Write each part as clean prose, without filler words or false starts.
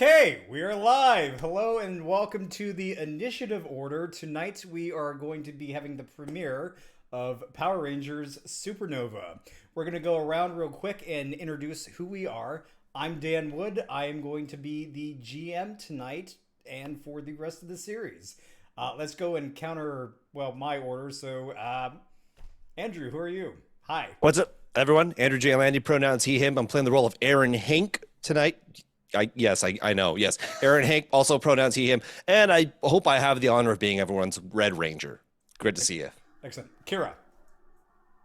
Okay, we are live. Hello and welcome to the initiative order. Tonight we are going to be having the premiere of Power Rangers Supernova. We're going to go around real quick and introduce who we are. I'm Dan Wood. I am going to be the GM tonight and for the rest of the series. Let's go and counter, my order. So, Andrew, who are you? Hi. What's up, everyone? Andrew J. Landy, pronouns he, him. I'm playing the role of Aaron Hank tonight. I know. Yes. Aaron Hank, also pronouns he, him. And I hope I have the honor of being everyone's Red Ranger. Great to see you. Excellent. Kira.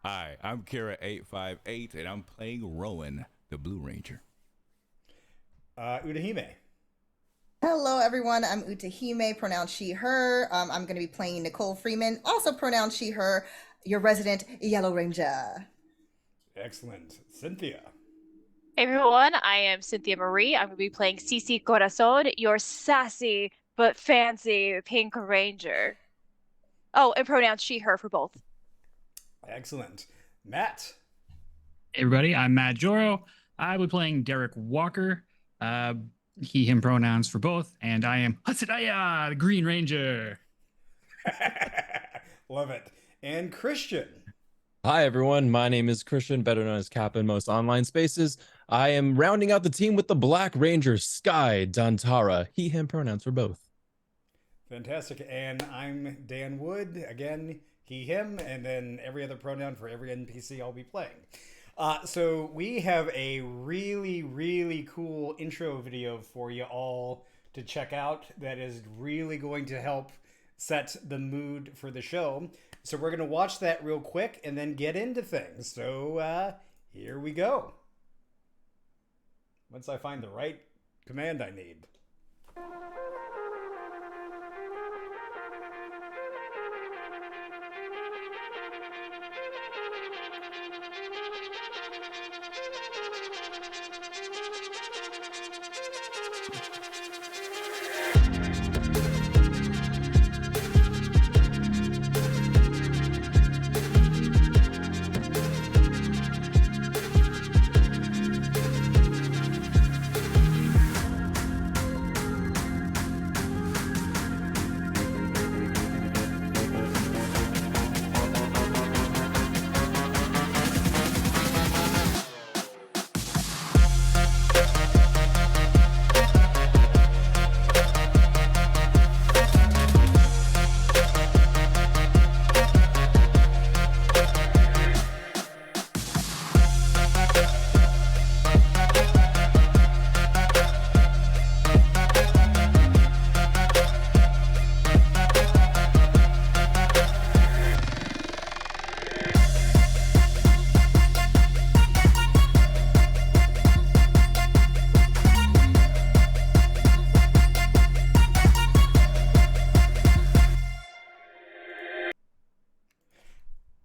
Hi, I'm Kira858, and I'm playing Rowan, the Blue Ranger. Udahime. Hello, everyone. I'm Utahime, pronouns she, her. I'm going to be playing Nicole Freeman, also pronouns she, her, your resident Yellow Ranger. Excellent. Cynthia. Hey everyone, I am Cynthia Marie. I'm going to be playing Cici Corazon, your sassy but fancy Pink Ranger. Oh, and pronouns she, her for both. Excellent. Matt. Hey everybody, I'm Matt Joro. I will be playing Derek Walker. He, him pronouns for both. And I am Hatsidaya, the Green Ranger. Love it. And Christian. Hi, everyone. My name is Christian, better known as Cap in most online spaces. I am rounding out the team with the Black Ranger, Sky Dantara. He, him pronouns for both. Fantastic. And I'm Dan Wood. Again, he, him, and then every other pronoun for every NPC I'll be playing. So we have a really, really cool intro video for you all to check out that is really going to help set the mood for the show. So we're going to watch that real quick and then get into things. So here we go. Once I find the right command I need.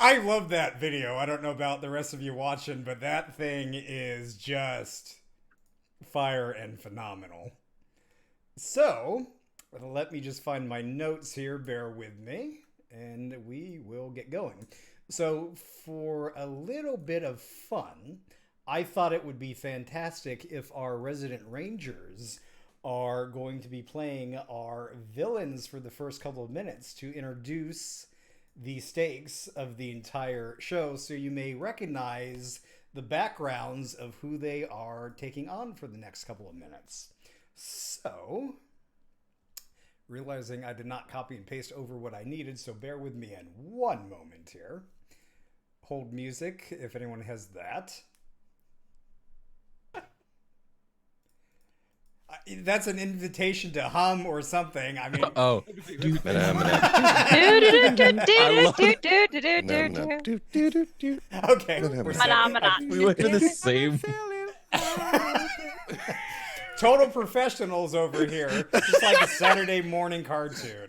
I love that video. I don't know about the rest of you watching, but that thing is just fire and phenomenal. So, let me just find my notes here. Bear with me, and we will get going. So, for a little bit of fun, I thought it would be fantastic if our resident rangers are going to be playing our villains for the first couple of minutes to introduce the stakes of the entire show, so you may recognize the backgrounds of who they are taking on for the next couple of minutes. So, realizing I did not copy and paste over what I needed, so bear with me in one moment here. Hold music, if anyone has that. That's an invitation to hum or something. I mean, okay. We went to the same. Total professionals over here, just like a Saturday morning cartoon.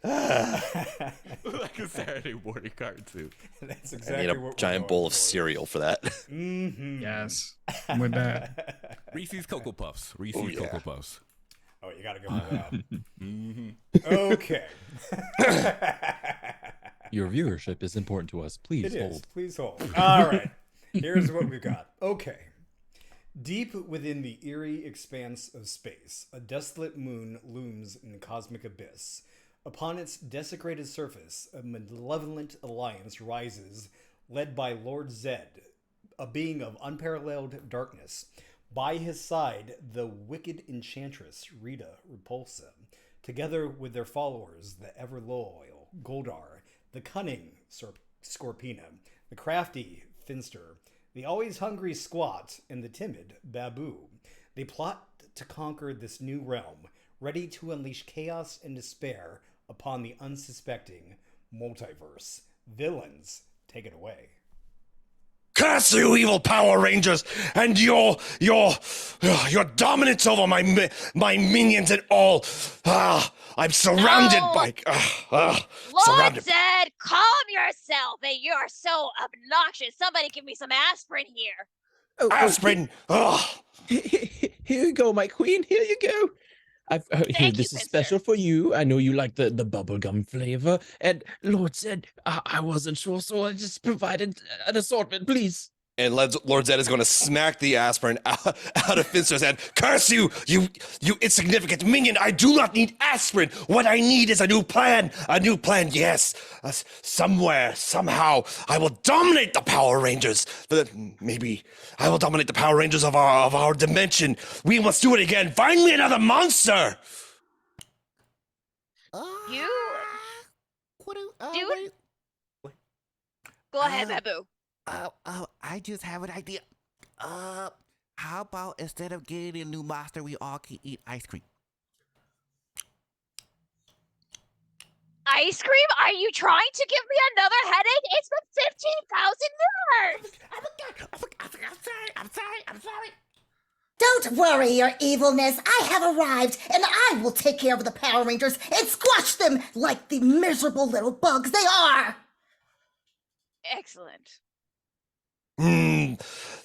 Like a Saturday morning cartoon. That's exactly I need a what giant bowl of cereal for that. Mm-hmm. Yes, I'm with that. Reese's Cocoa Puffs. Reese's Cocoa Puffs. Oh, you gotta go for that. Mm-hmm. Okay. Your viewership is important to us. Please It hold. is. Please hold. All right. Here's what we've got. Okay. Deep within the eerie expanse of space, a desolate moon looms in the cosmic abyss. Upon its desecrated surface, a malevolent alliance rises, led by Lord Zedd, a being of unparalleled darkness. By his side, the wicked enchantress Rita, Repulsa, together with their followers, the ever-loyal Goldar, the cunning Scorpina, the crafty Finster, the always hungry Squat, and the timid Babu. They plot to conquer this new realm, ready to unleash chaos and despair upon the unsuspecting multiverse. Villains, take it away. Curse you, evil Power Rangers, and your dominance over my minions and all. I'm surrounded by. Lord Surrounded. Zedd, calm yourself. You are so obnoxious. Somebody give me some aspirin here. Aspirin. Here you go, my queen. Here you go. Here, this is special for you. I know you like the bubblegum flavor. And Lord said I wasn't sure, so I just provided an assortment, please. And Lord Zedd is going to smack the aspirin out of Finster's head. Curse you, you insignificant minion! I do not need aspirin. What I need is a new plan. A new plan, yes. Somewhere, somehow, I will dominate the Power Rangers. Maybe I will dominate the Power Rangers of our dimension. We must do it again. Find me another monster. You, dude. Go ahead, Babu. I just have an idea. How about instead of getting a new monster, we all can eat ice cream? Ice cream? Are you trying to give me another headache? It's been 15,000 years! I'm sorry. Don't worry, your evilness. I have arrived, and I will take care of the Power Rangers and squash them like the miserable little bugs they are. Excellent.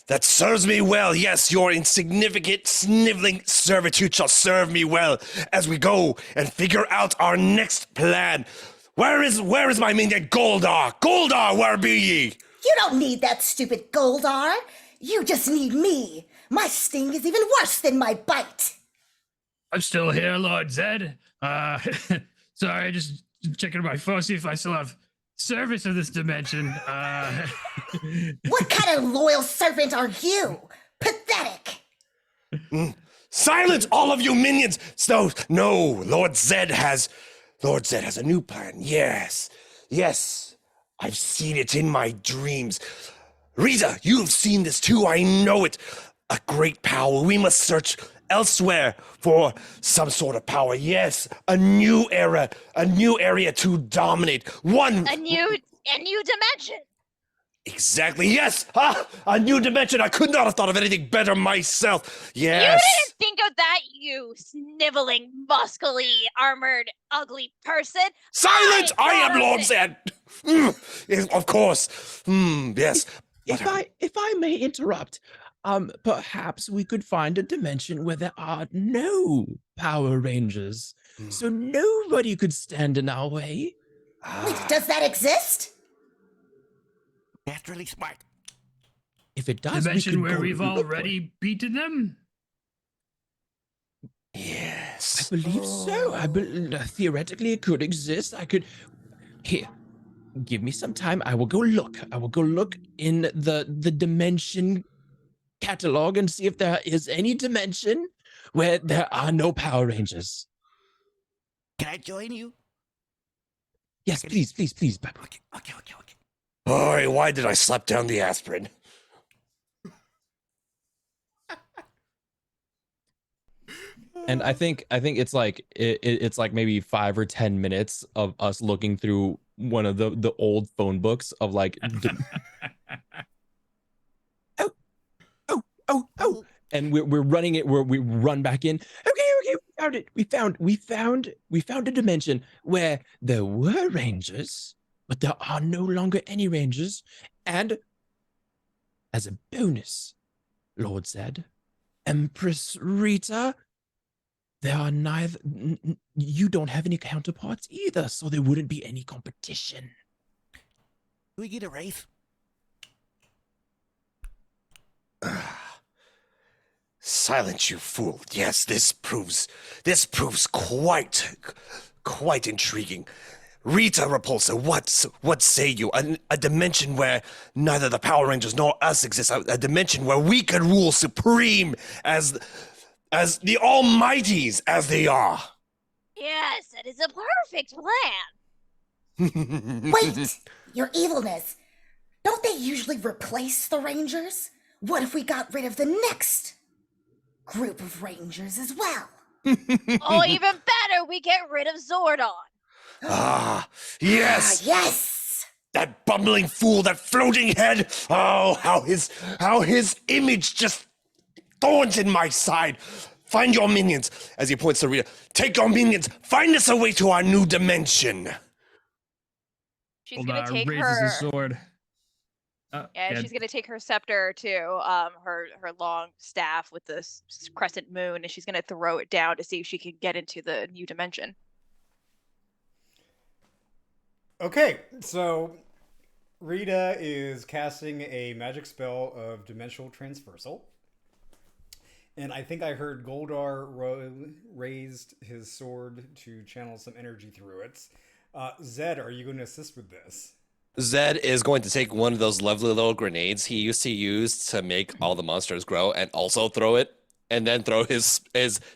That serves me well. Yes, your insignificant, sniveling servitude shall serve me well as we go and figure out our next plan. Where is my minion Goldar? Goldar, where be ye? You don't need that stupid Goldar. You just need me. My sting is even worse than my bite. I'm still here, Lord Zedd. Sorry, just checking my phone, see if I still have service of this dimension. What kind of loyal servant are you? Pathetic. Silence, all of you minions! No, Lord Zedd has a new plan. Yes, I've seen it in my dreams. Rita, you have seen this too. I know it. A great power. We must search elsewhere for some sort of power. Yes, a new area to dominate. A new dimension. Exactly, yes! A new dimension! I could not have thought of anything better myself! Yes! You didn't think of that, you sniveling, muscly, armored, ugly person! Silence! I am Lord Zedd! Yes, of course. Yes. If I may interrupt, perhaps we could find a dimension where there are no Power Rangers, so nobody could stand in our way. Wait, does that exist? That's really smart. If it does, Dimension where go we've look for it. already beaten them? Yes. I believe so. Theoretically, it could exist. Here, give me some time. I will go look. In the dimension catalog and see if there is any dimension where there are no Power Rangers. Can I join you? Yes, please, Babu. Okay. All right, why did I slap down the aspirin? And I think it's like it's like maybe 5 or 10 minutes of us looking through one of the old phone books of like oh, and we're running it where we run back in. Okay, we found it. We found a dimension where there were Rangers, but there are no longer any Rangers. And as a bonus, Lord Zedd, Empress Rita, there are neither. You don't have any counterparts either, so there wouldn't be any competition. Do we get a race? Silence, you fool. Yes, this proves quite intriguing. Rita, Repulsa, what say you? A dimension where neither the Power Rangers nor us exist. A dimension where we could rule supreme as the almighties as they are. Yes, that is a perfect plan. Wait! Your evilness. Don't they usually replace the Rangers? What if we got rid of the next group of Rangers as well? Oh, even better, we get rid of Zordon. Ah, yes. Yes! That bumbling fool, that floating head. Oh, how his image just thorns in my side. Find your minions, as he points to Rita. Take your minions. Find us a way to our new dimension. She's gonna take raises her. his sword. Yeah, she's gonna take her scepter to her long staff with the crescent moon, and she's gonna throw it down to see if she can get into the new dimension. Okay, so Rita is casting a magic spell of dimensional transversal. And I think I heard Goldar raised his sword to channel some energy through it. Zedd, are you going to assist with this? Zedd is going to take one of those lovely little grenades he used to use to make all the monsters grow and also throw it, and then throw his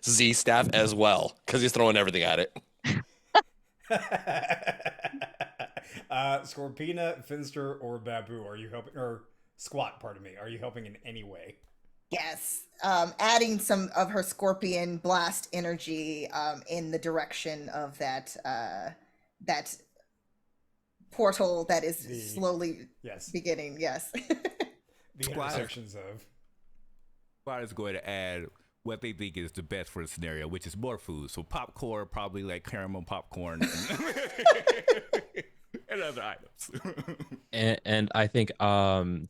Z staff as well, because he's throwing everything at it. Scorpina, Finster, or Babu, are you helping? Or Squat, pardon me. Are you helping in any way? Yes. Adding some of her scorpion blast energy in the direction of that portal that is slowly beginning. Yes. The intersections of. Squad is going to add what they think is the best for the scenario, which is more food. So popcorn, probably like caramel popcorn and other items. And I think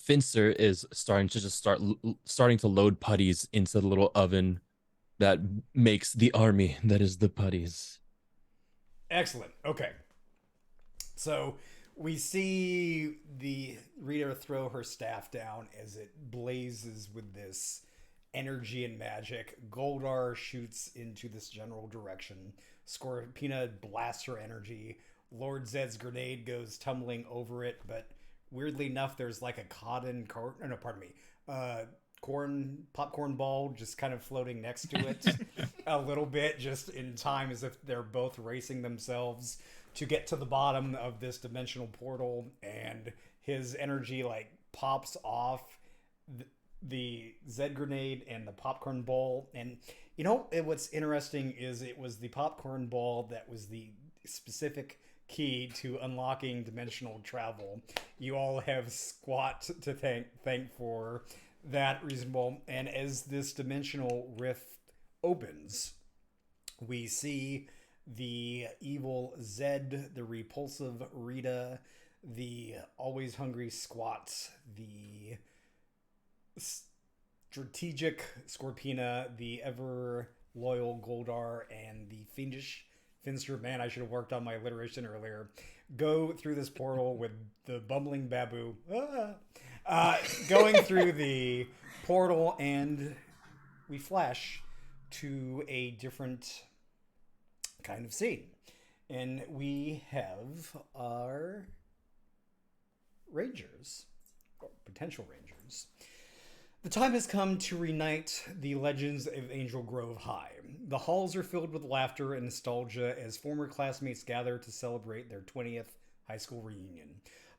Finster is starting to load putties into the little oven that makes the army that is the putties. Excellent. Okay. So we see the Rita throw her staff down as it blazes with this energy and magic. Goldar shoots into this general direction. Scorpina blasts her energy. Lord Zedd's grenade goes tumbling over it, but weirdly enough, there's like a popcorn ball just kind of floating next to it a little bit, just in time, as if they're both racing themselves to get to the bottom of this dimensional portal, and his energy like pops off the Zedd grenade and the popcorn ball. And you know what's interesting is it was the popcorn ball that was the specific key to unlocking dimensional travel. You all have Squat to thank for that reasonable. And as this dimensional rift opens, we see the evil Zedd, the repulsive Rita, the always hungry Squat, the strategic Scorpina, the ever loyal Goldar, and the fiendish Finster. Man, I should have worked on my alliteration earlier. Go through this portal with the bumbling Babu. Going through the portal, and we flash to a different kind of scene. And we have our Rangers, or potential Rangers. The time has come to reunite the legends of Angel Grove High. The halls are filled with laughter and nostalgia as former classmates gather to celebrate their 20th high school reunion.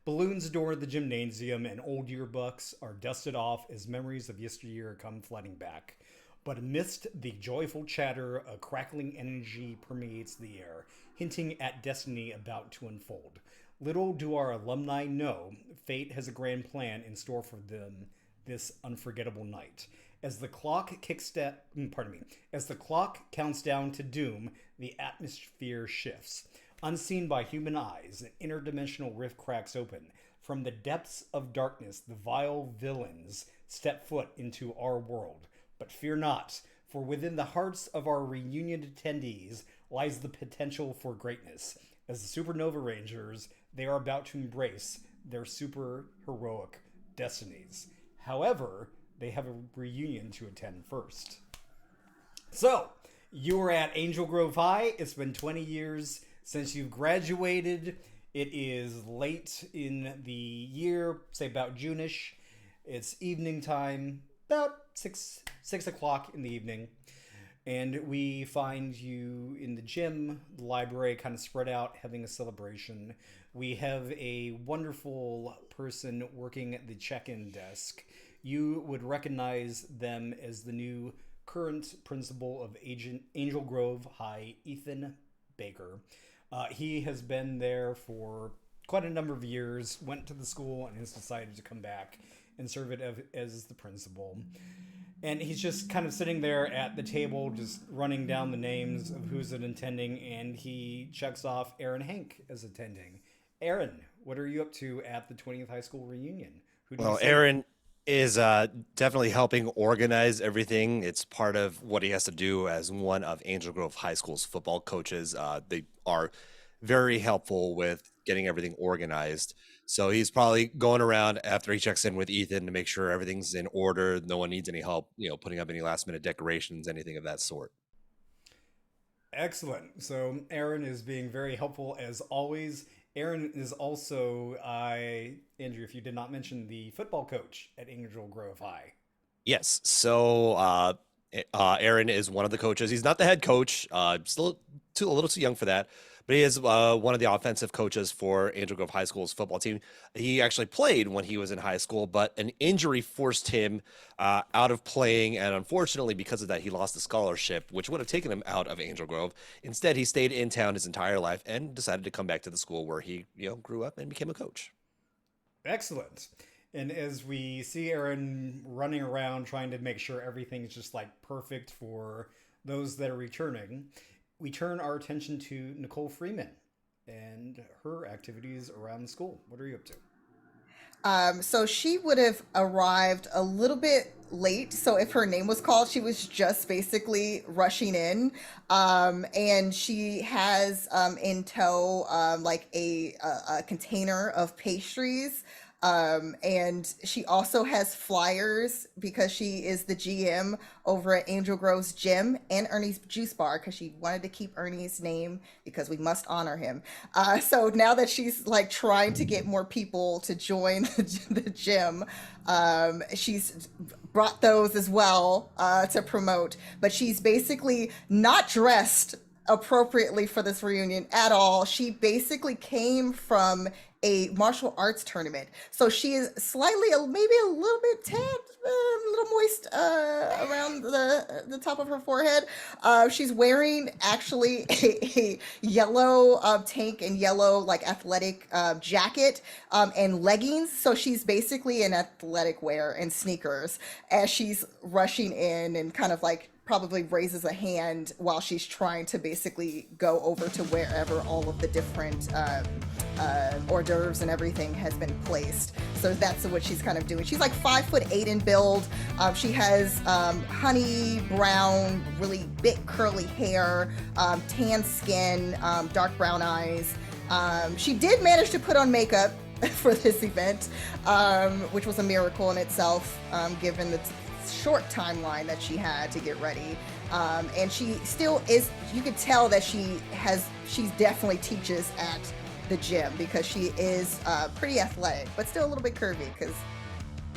Balloons adorn the gymnasium, and old yearbooks are dusted off as memories of yesteryear come flooding back. But amidst the joyful chatter, a crackling energy permeates the air, hinting at destiny about to unfold. Little do our alumni know, fate has a grand plan in store for them this unforgettable night. As the clock counts down to doom, the atmosphere shifts. Unseen by human eyes, an interdimensional rift cracks open. From the depths of darkness, the vile villains step foot into our world. But fear not, for within the hearts of our reunion attendees lies the potential for greatness. As the Supernova Rangers, they are about to embrace their super heroic destinies. However, they have a reunion to attend first. So, you were at Angel Grove High. It's been 20 years since you graduated. It is late in the year, say about June-ish. It's evening time, about 6 o'clock in the evening. And we find you in the gym, the library, kind of spread out, having a celebration. We have a wonderful person working at the check-in desk. You would recognize them as the new current principal of Angel Grove High, Ethan Baker. He has been there for quite a number of years, went to the school, and has decided to come back and serve it as the principal. And he's just kind of sitting there at the table, just running down the names of who's attending, and he checks off Aaron Hank as attending. Aaron, what are you up to at the 20th high school reunion? Well, Aaron is definitely helping organize everything. It's part of what he has to do as one of Angel Grove High School's football coaches. They are very helpful with getting everything organized. So he's probably going around after he checks in with Ethan to make sure everything's in order. No one needs any help, putting up any last minute decorations, anything of that sort. Excellent. So Aaron is being very helpful as always. Aaron is also, Andrew, if you did not mention, the football coach at Angel Grove High. Yes. So Aaron is one of the coaches. He's not the head coach. Still a little too young for that. But he is one of the offensive coaches for Angel Grove High School's football team. He actually played when he was in high school, but an injury forced him out of playing. And unfortunately, because of that, he lost the scholarship, which would have taken him out of Angel Grove. Instead, he stayed in town his entire life and decided to come back to the school where he grew up and became a coach. Excellent. And as we see Aaron running around trying to make sure everything's just like perfect for those that are returning, we turn our attention to Nicole Freeman and her activities around the school. What are you up to? So she would have arrived a little bit late. So if her name was called, she was just basically rushing in. And she has in tow like a container of pastries. And she also has flyers because she is the GM over at Angel Grove's gym and Ernie's Juice Bar because she wanted to keep Ernie's name because we must honor him. So now that she's like trying to get more people to join the gym, she's brought those as well to promote, but she's basically not dressed appropriately for this reunion at all. She basically came from a martial arts tournament, so she is slightly, maybe a little bit tan, a little moist around the top of her forehead. She's wearing actually a yellow tank and yellow like athletic jacket and leggings. So she's basically in athletic wear and sneakers as she's rushing in and kind of like probably raises a hand while she's trying to basically go over to wherever all of the different hors d'oeuvres and everything has been placed. So that's what she's kind of doing. She's like 5'8" in build. She has honey brown, really big curly hair, tan skin, dark brown eyes. She did manage to put on makeup for this event, which was a miracle in itself, given the short timeline that she had to get ready. And she still is, you could tell that she definitely teaches at the gym because she is pretty athletic, but still a little bit curvy because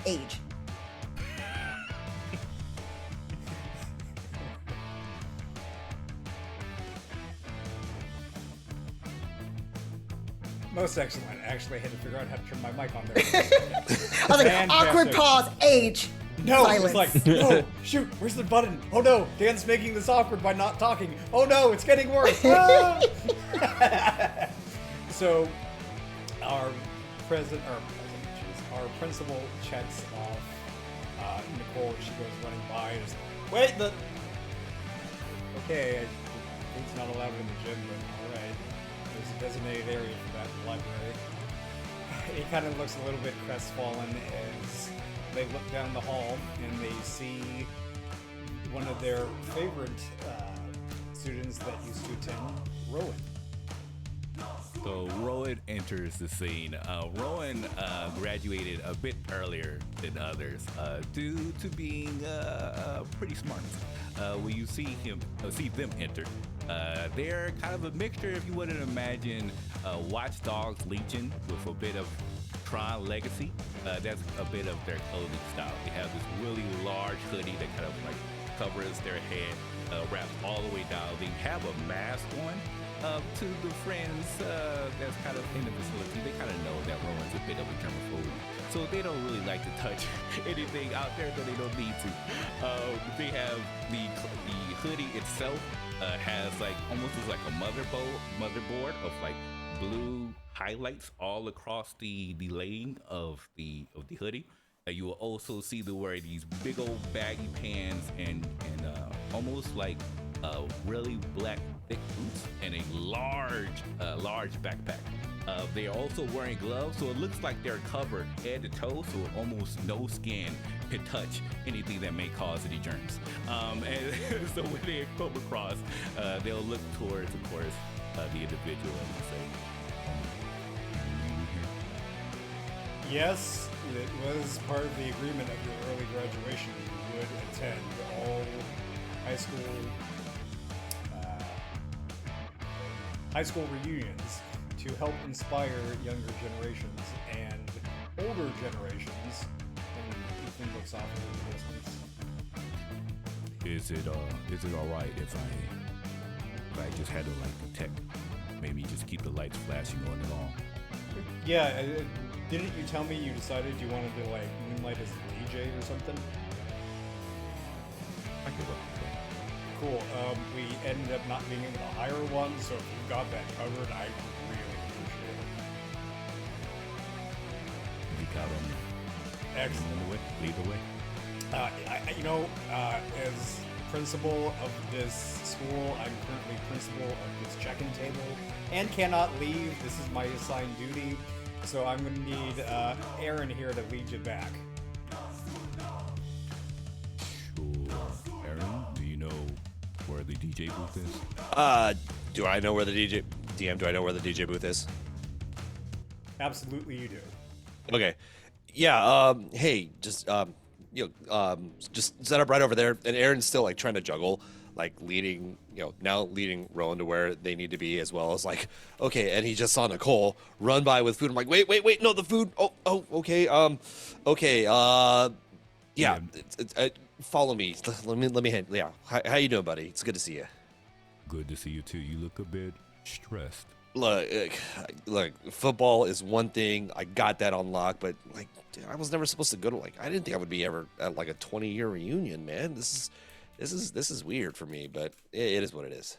age. Most excellent. Actually, I had to figure out how to turn my mic on there. I was like, Fantastic. awkward pause, age. No, Silence. it's like, no, shoot, where's the button? Oh no, Dan's making this awkward by not talking. Oh no, it's getting worse. Ah! So, our principal checks off Nicole. She goes running by. Just, wait, okay, it's not allowed in the gym, but all right. There's a designated area for that in the library. He kind of looks a little bit crestfallen as they look down the hall and they see one of their favorite students that used to attend, Rowan. So Rowan enters the scene. Rowan graduated a bit earlier than others due to being pretty smart. When you see them enter, they're kind of a mixture, if you wouldn't imagine, Watch Dogs Legion with a bit of Tron Legacy. That's a bit of their clothing style. They have this really large hoodie that kind of like covers their head, wraps all the way down. They have a mask on. To the friends that's kind of in the facility, they kind of know that Rowan's a bit of a germaphobe, so they don't really like to touch anything out there that they don't need to. They have the hoodie itself has like almost like a motherboard of like blue highlights all across the laying of the hoodie. You will also see them wear these big old baggy pants and almost like really black thick boots and a large backpack. They are also wearing gloves, so it looks like they're covered head to toe, so almost no skin can touch anything that may cause any germs. And so when they come across, they'll look towards, of course, the individual and say, Yes, it was part of the agreement of your early graduation. You would attend all high school reunions to help inspire younger generations and older generations. And Ethan looks off in the distance. is it all right if I just had to like detect, maybe just keep the lights flashing on and on? Yeah, didn't you tell me you decided you wanted to like moonlight as a DJ or something? I could work with that. Cool. We ended up not being able to hire one, so if you got that covered, I really appreciate it. You count on me. Excellent. Lead the way. As principal of this school, I'm currently principal of this check-in table and cannot leave. This is my assigned duty, so I'm going to need Aaron here to lead you back. Sure. Aaron, do you know where the DJ booth is? Do I know where the DJ booth is? Absolutely, you do. Okay. Yeah. Hey, just just set up right over there. And Aaron's still like trying to juggle, like leading Rowan to where they need to be, as well as like, okay. And he just saw Nicole run by with food. I'm like, wait, no, the food. Oh, okay. Okay. Yeah. Follow me. Let me handle. Yeah. How you doing, buddy? It's good to see you. Good to see you too. You look a bit stressed. Look, football is one thing. I got that on lock, but like, dude, I was never supposed to go to I didn't think I would be ever at like a 20-year reunion, man. This is weird for me, but it is what it is.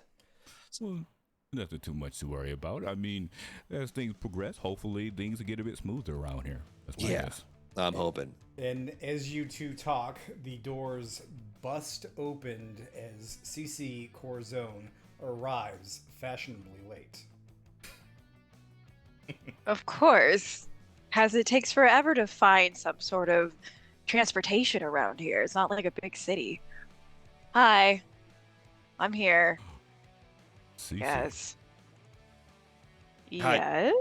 Well, nothing too much to worry about. I mean, as things progress, hopefully things will get a bit smoother around here. That's my guess. I'm hoping. And as you two talk, the doors bust opened as CC Corzone arrives fashionably late. Of course, as it takes forever to find some sort of transportation around here. It's not like a big city. Hi, I'm here. See, Yes. Hi. Yes.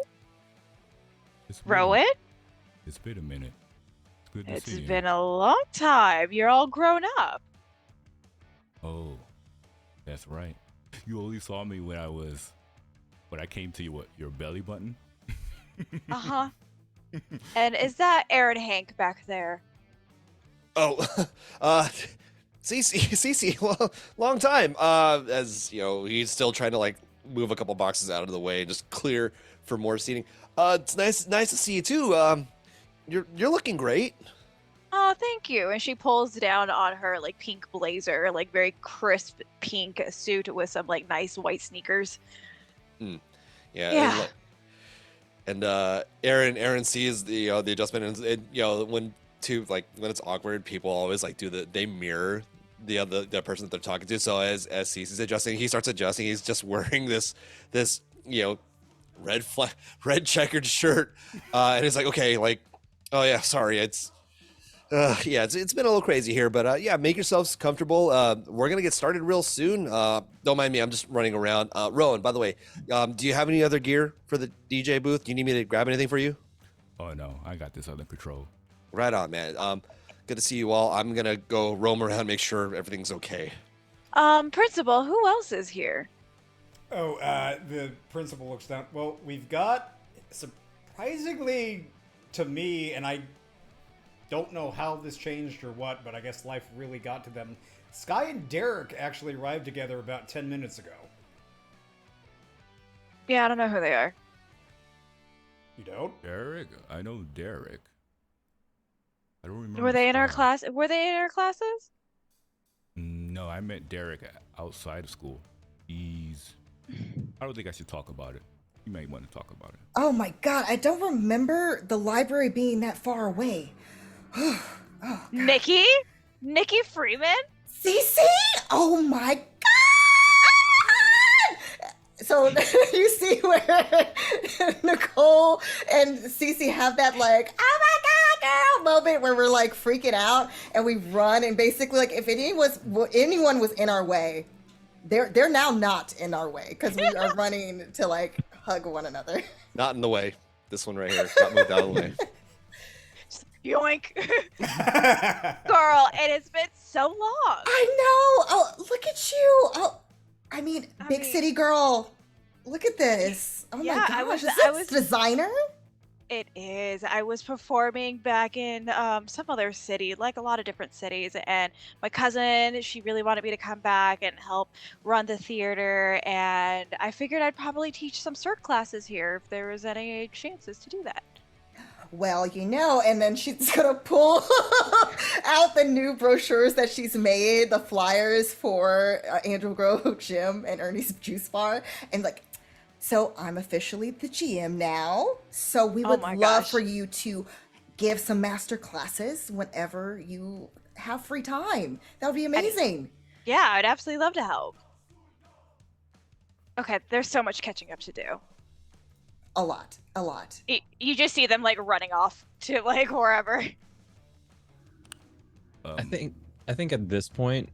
It's Rowan? It's been a minute. It's good to It's see you. been a long time. You're all grown up. Oh, that's right. You only saw me when I came to your belly button. Uh-huh. And is that Aaron Hank back there? Oh, Cece, well, long time. As you know, he's still trying to like move a couple boxes out of the way and just clear for more seating. It's nice to see you too. You're looking great. Oh, thank you. And she pulls down on her like pink blazer, like very crisp pink suit with some like nice white sneakers. Yeah. And Aaron sees the adjustment, and when it's awkward, people always like they mirror the person that they're talking to. So as Cece's adjusting, he starts adjusting. He's just wearing this red checkered shirt, and he's like, okay, like, oh yeah, sorry, it's Yeah, it's been a little crazy here, but yeah, make yourselves comfortable. We're gonna get started real soon. Don't mind me, I'm just running around. Rowan, by the way, do you have any other gear for the DJ booth? Do you need me to grab anything for you? Oh no, I got this under control. Right on, man. Good to see you all. I'm gonna go roam around, make sure everything's okay. Principal, who else is here? Oh, the principal looks down. Well, we've got, surprisingly to me, and I don't know how this changed or what, but I guess life really got to them. Sky and Derek actually arrived together about 10 minutes ago. Yeah, I don't know who they are. You don't? Derek? I know Derek. I don't remember. Were they in our Sky. class? Were they in our classes? No, I met Derek outside of school. I don't think I should talk about it. You might want to talk about it. Oh my god, I don't remember the library being that far away. Nikki? Nikki Freeman? Cece? Oh my god! So you see where Nicole and Cece have that like, oh my god, girl moment where we're like freaking out and we run and basically like if anyone was in our way, they're now not in our way because we are running to like hug one another. Not in the way. This one right here got moved out of the way. Yoink. Girl, it has been so long. I know. Oh, look at you. Oh, I mean, big city girl. Look at this. Oh Yeah, my gosh. I was designer? It is. I was performing back in some other city, like a lot of different cities, and my cousin, she really wanted me to come back and help run the theater, and I figured I'd probably teach some CERT classes here if there was any chances to do that. Well, you know, and then she's gonna pull out the new brochures that she's made, the flyers for Angel Grove Gym and Ernie's Juice Bar, and like, so I'm officially the GM now. So we would my love gosh. for you to give some master classes whenever you have free time. That would be amazing. Yeah, I'd absolutely love to help. Okay, there's so much catching up to do. A lot. You just see them like running off to like wherever. I think at this point,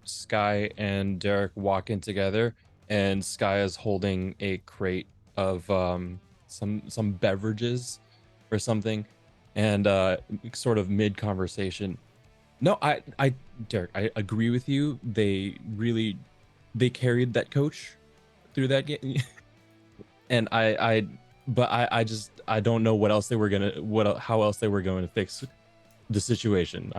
Sky and Derek walk in together, and Sky is holding a crate of some beverages or something, and sort of mid conversation. No, Derek, I agree with you. They carried that coach through that game, and I don't know how else they were going to fix the situation.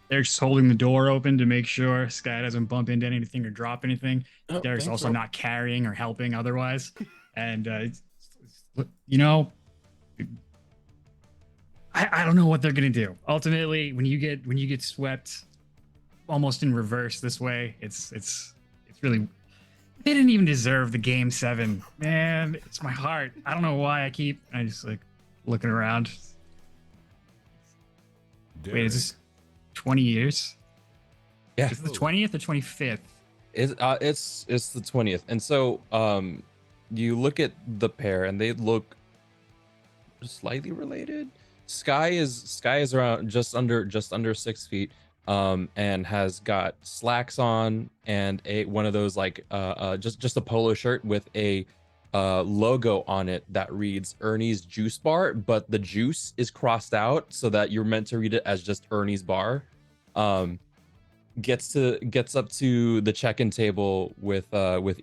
Derek's just holding the door open to make sure Sky doesn't bump into anything or drop anything. Oh, Derek's thanks, also bro. not carrying or helping otherwise. And, you know, I don't know what they're going to do. Ultimately, when you get swept almost in reverse this way, it's really, they didn't even deserve the game 7, man. It's my heart. I don't know why I just like looking around. Wait, is this 20 years? Yeah. Is it the 20th or 25th? It's the 20th, and so you look at the pair, and they look slightly related. Sky is around just under 6 feet, and has got slacks on and one of those like just a polo shirt with a logo on it that reads Ernie's Juice Bar, but the juice is crossed out so that you're meant to read it as just Ernie's Bar. Gets up to the check-in table with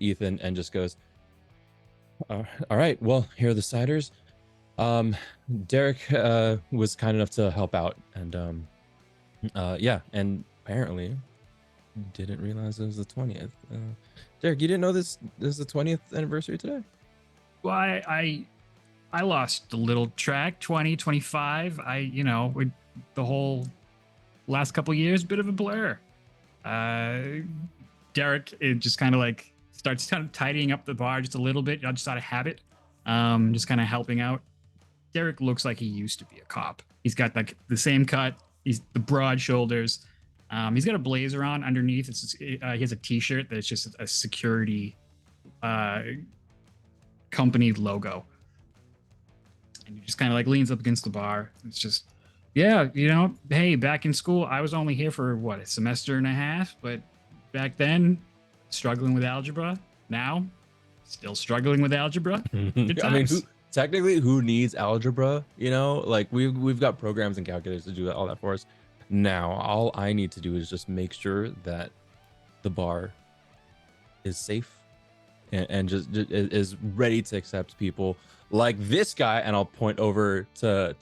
Ethan and just goes, all right, well, here are the ciders. Derek was kind enough to help out, and yeah, and apparently didn't realize it was the 20th. Derek, you didn't know this is the 20th anniversary today? Well, I lost a little track, 20, 25. The whole last couple years, bit of a blur. Derek, it just kind of like starts kind of tidying up the bar just a little bit, just out of habit, just kind of helping out. Derek looks like he used to be a cop. He's got like the same cut. He's the broad shoulders. He's got a blazer on underneath. He has a t-shirt that's just a security company logo. And he just kind of like leans up against the bar. It's just, yeah, hey, back in school, I was only here for what, a semester and a half, but back then, struggling with algebra. Now, still struggling with algebra. Good I mean, times. technically, who needs algebra? Like we've got programs and calculators to do all that for us. Now, all I need to do is just make sure that the bar is safe and just is ready to accept people like this guy. And I'll point over to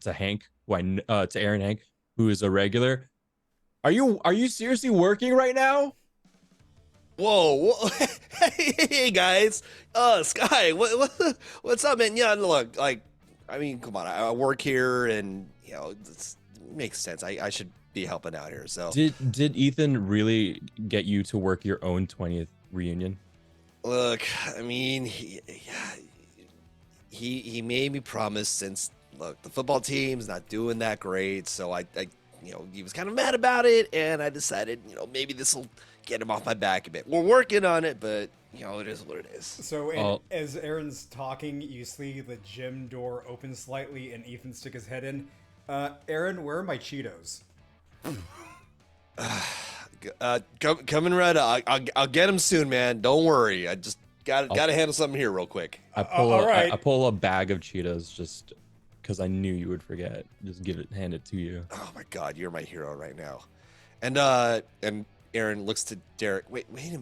Hank, to Aaron Hank, who is a regular. Are you seriously working right now? Whoa. Hey guys. Sky, what's up, man? Yeah, look, like, I mean, come on, I work here, and it makes sense. I should be helping out here. So Did Ethan really get you to work your own 20th reunion? look, I mean, he made me promise, since look, the football team's not doing that great, so I he was kind of mad about it, and I decided, maybe this will get him off my back a bit. We're working on it, but it is what it is. So as Aaron's talking, you see the gym door open slightly and Ethan stick his head in. Aaron, where are my Cheetos? Coming right up. I'll get him soon, man. Don't worry. I just gotta handle something here real quick. I pull a bag of Cheetos just because I knew you would forget. Just hand it to you. Oh my God, you're my hero right now. And Aaron looks to Derek. Wait a minute.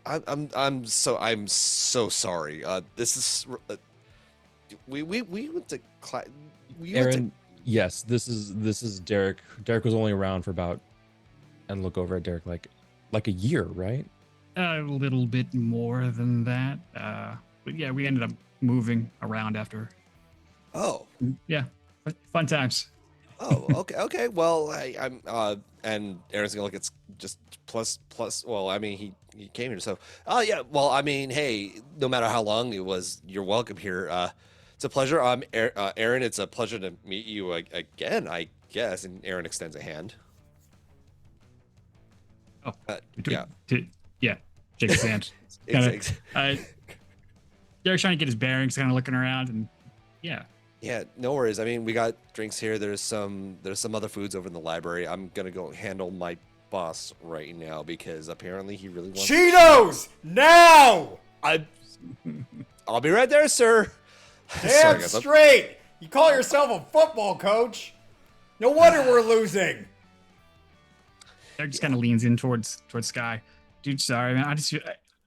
I'm so sorry. This is we went to class. Aaron, yes, this is Derek. Derek was only around for about, and look over at Derek, like a year, right? A little bit more than that. But yeah, we ended up moving around after. Oh. Yeah, fun times. Oh, okay. Well, I'm and Aaron's gonna look. It's just plus. Well, I mean, he came here, so. Oh yeah. Well, I mean, hey, no matter how long it was, you're welcome here. It's a pleasure. Aaron. It's a pleasure to meet you again, I guess. And Aaron extends a hand. Oh, yeah. Yeah. Shake his hand. Derek's trying to get his bearings, kind of looking around, and yeah. Yeah, no worries. I mean, we got drinks here. There's some other foods over in the library. I'm gonna go handle my boss right now because apparently he really wants Cheetos now. I'll be right there, sir. Damn straight. You call yourself a football coach? No wonder we're losing. Derek just kind of leans in towards Sky. Dude, sorry, man.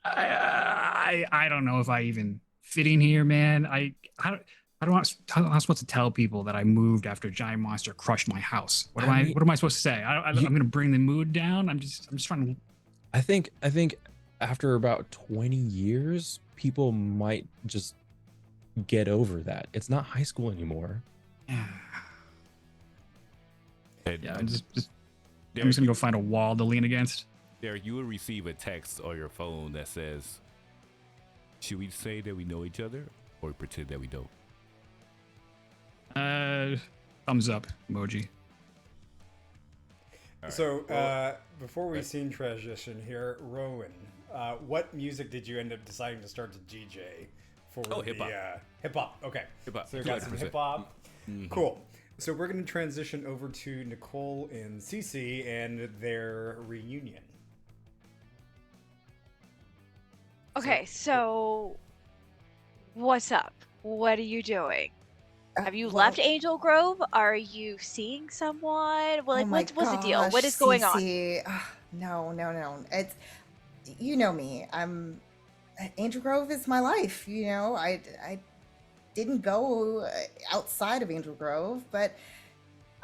I don't know if I even fit in here, man. How am I supposed to tell people that I moved after a giant monster crushed my house? What am I supposed to say? I'm gonna bring the mood down. I'm just trying to. I think after about 20 years, people might just get over that. It's not high school anymore. Yeah, I'm just gonna go find a wall to lean against. Derek, you will receive a text on your phone that says, "Should we say that we know each other or pretend that we don't?" Thumbs up emoji. Right. So before we scene transition here, Rowan, what music did you end up deciding to start to DJ for? Hip-hop. Hip-hop. Okay. Hip-hop. So we got some 200%. hip-hop. Mm-hmm. Cool. So we're going to transition over to Nicole and Cece and their reunion. Okay, so what's up? What are you doing? Have you left Angel Grove? Are you seeing someone? Well, like, what's the deal? What is going on? No. It's, you know me. Angel Grove is my life. I didn't go outside of Angel Grove, but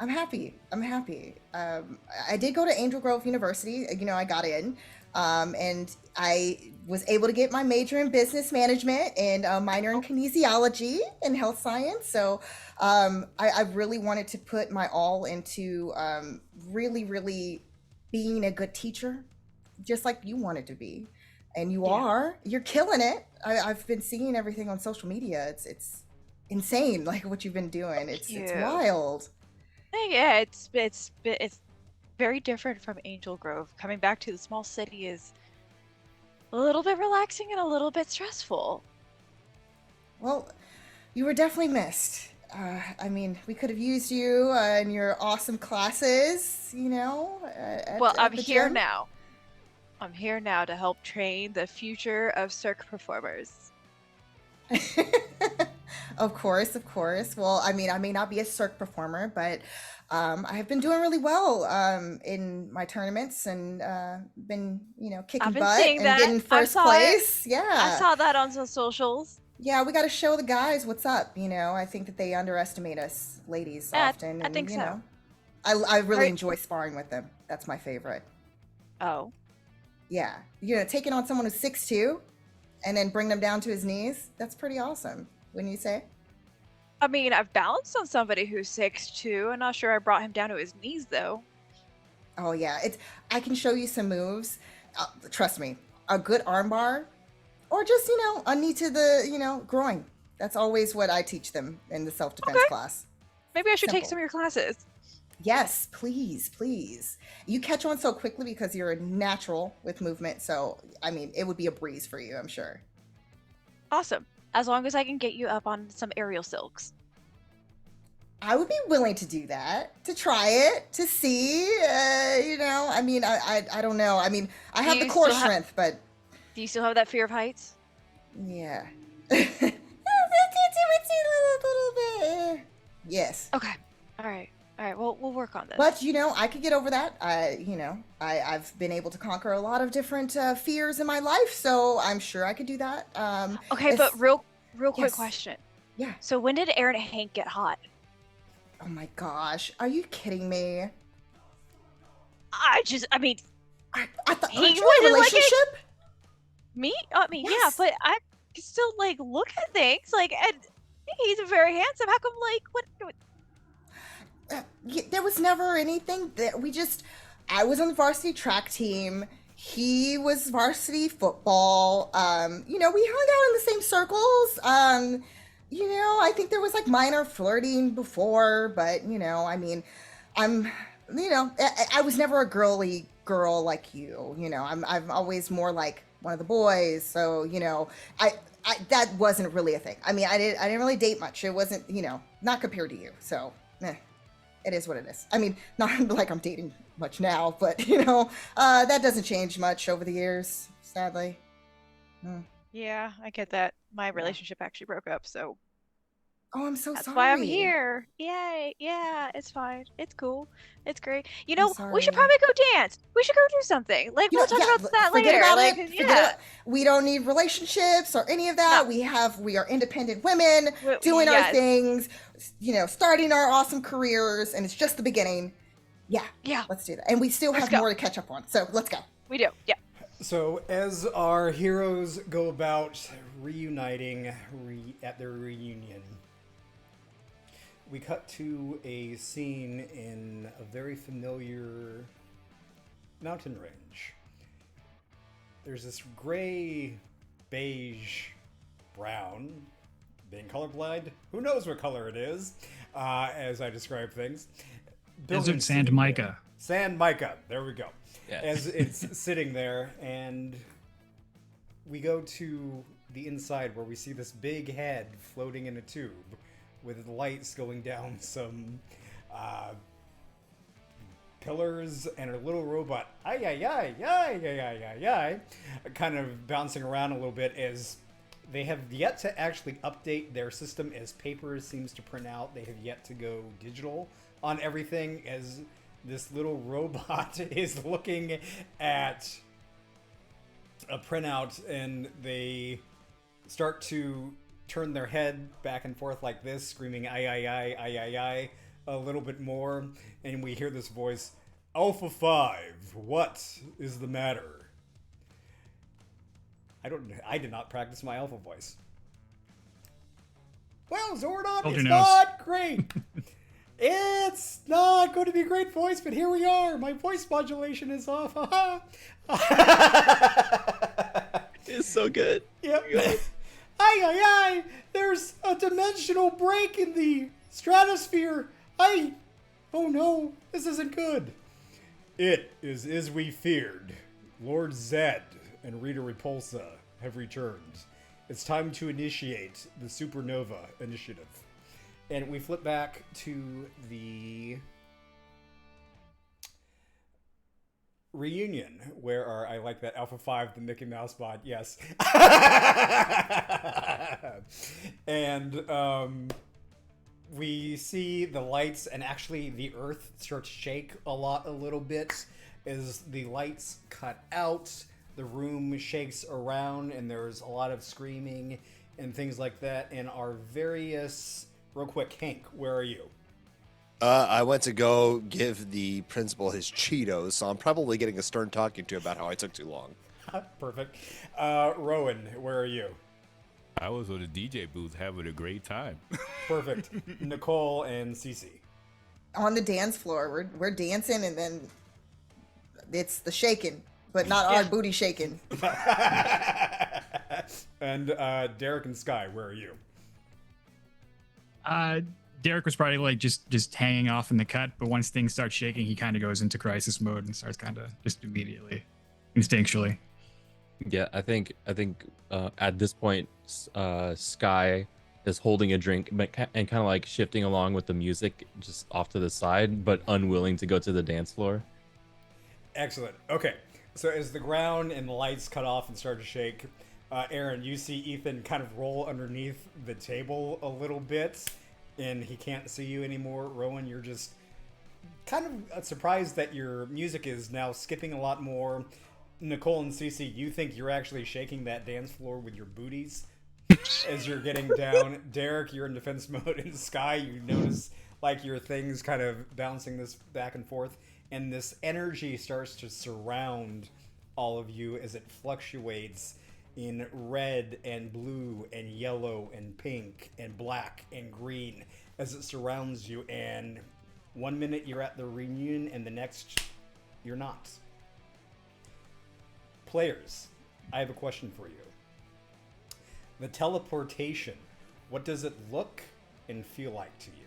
I'm happy. I did go to Angel Grove University. I got in, and I was able to get my major in business management and a minor in kinesiology and health science. So I really wanted to put my all into really being a good teacher, just like you wanted to be. And you're killing it. I've been seeing everything on social media. It's insane, like what you've been doing. It's wild. Yeah, it's very different from Angel Grove. Coming back to the small city is a little bit relaxing and a little bit stressful. Well, you were definitely missed. I mean, we could have used you in your awesome classes, Well, I'm at the here gym. now. I'm here now to help train the future of circ performers. Of course, of course. Well, I mean, I may not be a circ performer, but I have been doing really well in my tournaments and been, kicking I've been butt seeing and that. getting I first saw it. place. I Yeah. saw that on the socials. Yeah, we got to show the guys what's up, I think that they underestimate us ladies Yeah, often. I think so. I really Are- enjoy sparring with them. That's my favorite. Oh. Yeah. Taking on someone who's 6'2" and then bring them down to his knees. That's pretty awesome, wouldn't you say? I mean, I've balanced on somebody who's 6'2". I'm not sure I brought him down to his knees, though. Oh yeah, I can show you some moves. Trust me, a good armbar, or just a knee to the groin. That's always what I teach them in the self-defense Okay. class. Maybe I should take Simple. some of your classes. Yes, please, please. You catch on so quickly because you're a natural with movement. So I mean, it would be a breeze for you, I'm sure. Awesome. As long as I can get you up on some aerial silks. I would be willing to do that, to try it, to see. I mean, I don't know. I mean, I have Do the you core still have- strength, but Do you still have that fear of heights? yeah. A little bit. Yes. Okay. All right. Well, we'll work on this. But I could get over that. I've been able to conquer a lot of different fears in my life, so I'm sure I could do that. Okay, it's- but real quick yes. question. Yeah. So when did Aaron and Hank get hot? Oh my gosh, are you kidding me? I mean, I thought He aren't you in a wasn't like relationship? me? I mean, Yes. yeah, but I can still look at things and he's very handsome. How come what? There was never anything that I was on the varsity track team. He was varsity football. We hung out in the same circles. I think there was minor flirting before, but I mean, I was never a girly girl like you. I'm always more like one of the boys. So I that wasn't really a thing. I mean, I didn't really date much. It wasn't not compared to you. So it is what it is. I mean, not like I'm dating much now, but that doesn't change much over the years, sadly. Yeah, I get that. My relationship actually broke up, so Oh, I'm so that's sorry. why I'm here. Yay! Yeah, it's fine. It's cool. It's great. We should sorry. probably go dance. We should go do something. We'll talk about that forget later. about Like, it. yeah. Forget it. We don't need relationships or any of that. No. We are independent women doing our yes. things, starting our awesome careers, and it's just the beginning. Yeah. Yeah. Let's do that. And we still Let's have go. more to catch up on. So let's go. We do. Yeah. So as our heroes go about reuniting at their reunion, we cut to a scene in a very familiar mountain range. There's this gray, beige, brown, being colorblind, who knows what color it is, as I describe things. Desert Building sand sitting mica. there. Sand mica, there we go. Yeah. As it's sitting there, and we go to the inside where we see this big head floating in a tube with lights going down some pillars, and a little robot, kind of bouncing around a little bit as they have yet to actually update their system as paper seems to print out. They have yet to go digital on everything as this little robot is looking at a printout, and they start to turn their head back and forth like this, screaming I, a little bit more, and we hear this voice, Alpha 5, what is the matter? I did not practice my alpha voice. Well, Zordon, Told it's your nose. not great. It's not going to be a great voice, but here we are. My voice modulation is off. It's so good. Yep. Aye. There's a dimensional break in the stratosphere. Oh no, this isn't good. It is as we feared. Lord Zedd and Rita Repulsa have returned. It's time to initiate the Supernova initiative. And we flip back to the reunion, where I like that Alpha 5, the Mickey Mouse bod, yes. And we see the lights, and actually the earth starts to shake a little bit as the lights cut out. The room shakes around, and there's a lot of screaming and things like that. And our various, real quick, Hank, where are you? I went to go give the principal his Cheetos, so I'm probably getting a stern talking to about how I took too long. Perfect. Rowan, where are you? I was on the DJ booth having a great time. Perfect. Nicole and Cece. On the dance floor, we're dancing, and then it's the shaking, but not our booty shaking. And Derek and Sky, where are you? Derek was probably like just hanging off in the cut, but once things start shaking, he kind of goes into crisis mode and starts kind of just immediately, instinctually. Yeah, I think at this point, Sky is holding a drink and kind of like shifting along with the music just off to the side, but unwilling to go to the dance floor. Excellent. Okay, so as the ground and the lights cut off and start to shake, Aaron, you see Ethan kind of roll underneath the table a little bit, and he can't see you anymore. Rowan, you're just kind of surprised that your music is now skipping a lot more. Nicole and Cece, you think you're actually shaking that dance floor with your booties as you're getting down. Derek, you're in defense mode. And Sky, you notice like your things kind of bouncing this back and forth. And this energy starts to surround all of you as it fluctuates in red and blue and yellow and pink and black and green as it surrounds you. And 1 minute you're at the reunion and the next you're not. Players, I have a question for you. The teleportation, what does it look and feel like to you?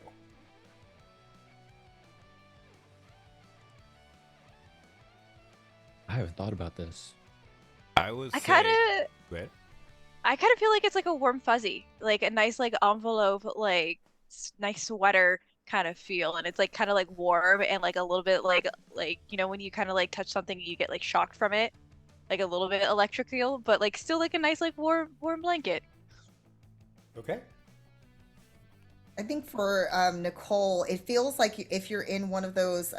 I haven't thought about this. I kind of feel like it's like a warm fuzzy, like a nice like envelope, like nice sweater kind of feel, and it's like kind of like warm and like a little bit like you know when you kind of like touch something you get like shocked from it, like a little bit electrical, but like still like a nice like warm blanket. Okay. I think for Nicole, it feels like if you're in one of those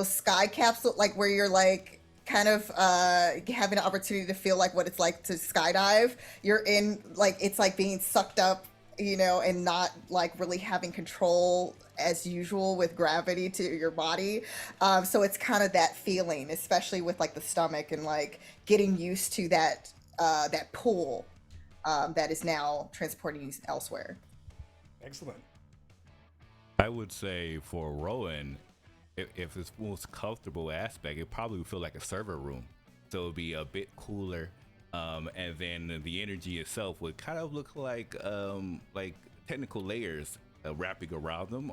sky capsule, like where you're like kind of having an opportunity to feel like what it's like to skydive. You're in like it's like being sucked up, you know, and not like really having control as usual with gravity to your body. So it's kind of that feeling, especially with like the stomach and like getting used to that pull that is now transporting you elsewhere. Excellent. I would say for Rowan, if it's most comfortable aspect, it probably would feel like a server room. So it would be a bit cooler. And then the energy itself would kind of look like technical layers wrapping around them,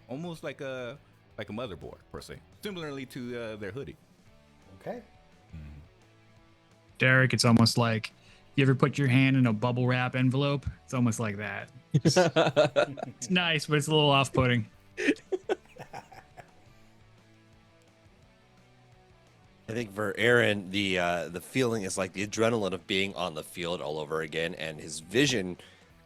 almost like a motherboard per se, similarly to their hoodie. Okay. Derek, it's almost like you ever put your hand in a bubble wrap envelope? It's almost like that. It's nice, but it's a little off-putting. I think for Aaron, the feeling is like the adrenaline of being on the field all over again, and his vision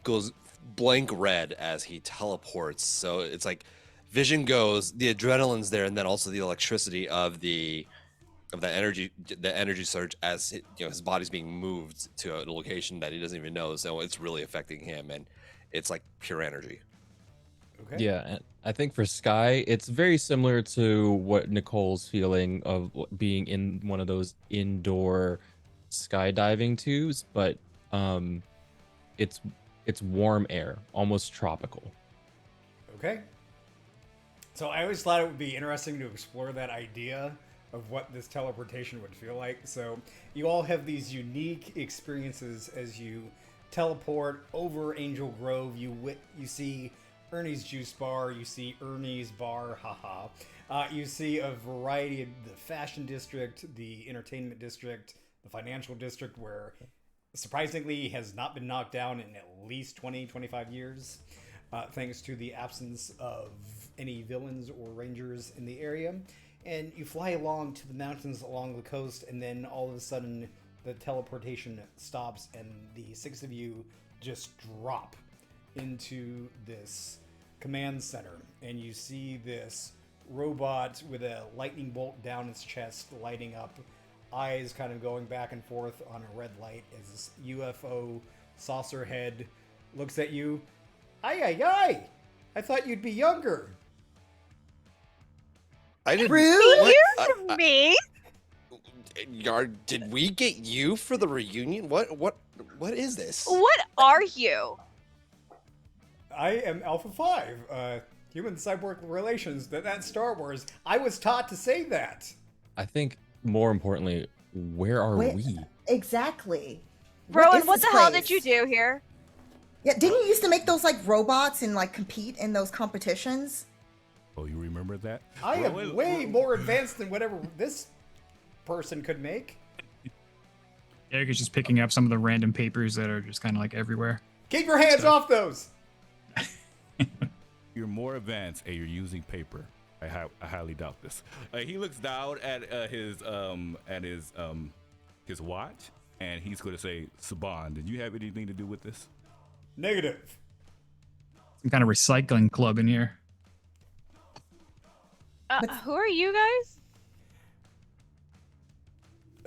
goes blank red as he teleports. So it's like vision goes, the adrenaline's there, and then also the electricity of the energy surge as his body's being moved to a location that he doesn't even know. So it's really affecting him, and it's like pure energy. Okay. Yeah, and I think for Sky, it's very similar to what Nicole's feeling of being in one of those indoor skydiving tubes, but it's warm air, almost tropical. Okay. So I always thought it would be interesting to explore that idea of what this teleportation would feel like. So you all have these unique experiences as you teleport over Angel Grove. You see Ernie's Juice Bar, you see Ernie's Bar, haha. You see a variety of the fashion district, the entertainment district, the financial district, where surprisingly has not been knocked down in at least 20, 25 years, thanks to the absence of any villains or rangers in the area. And you fly along to the mountains along the coast, and then all of a sudden the teleportation stops and the six of you just drop into this command center, and you see this robot with a lightning bolt down its chest lighting up, eyes kind of going back and forth on a red light as this UFO saucer head looks at you. Ay, ay, ay! I thought you'd be younger. I didn't. Rude. Excuse me. Did we get you for the reunion? What is this? What are you? I am Alpha 5, human cyborg relations. That's Star Wars. I was taught to say that. I think more importantly, where are Wait, we? Exactly. Rowan, is what the this hell place? did you do here? Yeah, didn't you used to make those like robots and like compete in those competitions? Oh, you remember that? I am Rowan- way more advanced than whatever this person could make. Derek is just picking up some of the random papers that are just kind of like everywhere. Keep your hands off those. You're more advanced and you're using paper. I highly doubt this. He looks down at his watch, and he's going to say, "Saban, did you have anything to do with this?" Negative. Some kind of recycling club in here. Who are you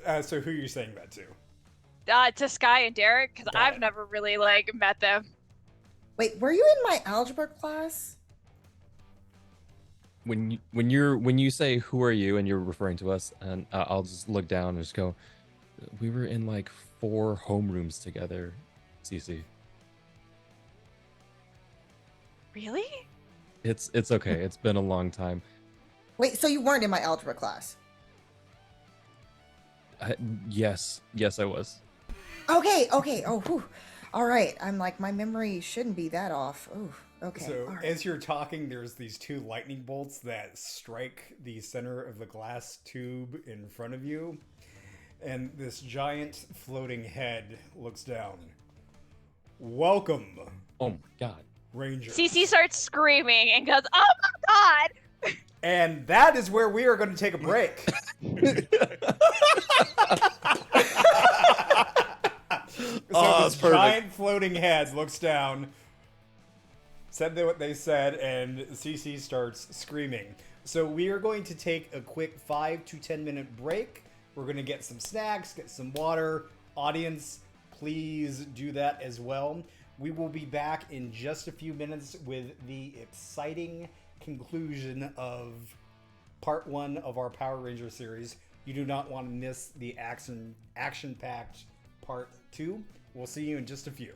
guys? So who are you saying that to? To Sky and Derek, because Got I've it. never really like met them. Wait, were you in my algebra class? When you say who are you and you're referring to us, and I'll just look down and just go, we were in like 4 homerooms together, CC. Really? It's okay. It's been a long time. Wait, so you weren't in my algebra class? Yes, I was. Okay. Oh, whew. All right. I'm like, my memory shouldn't be that off. Oh, okay. So all right. as you're talking, there's these 2 lightning bolts that strike the center of the glass tube in front of you. And this giant floating head looks down. Welcome, Oh my god. Ranger. Cece starts screaming and goes, "Oh my god!" And that is where we are going to take a break. So that's this perfect. giant floating head looks down, said what they said, and CC starts screaming. So we are going to take a quick 5 to 10 minute break. We're going to get some snacks, get some water. Audience, please do that as well. We will be back in just a few minutes with the exciting conclusion of part 1 of our Power Ranger series. You do not want to miss the action-packed part 2. We'll see you in just a few.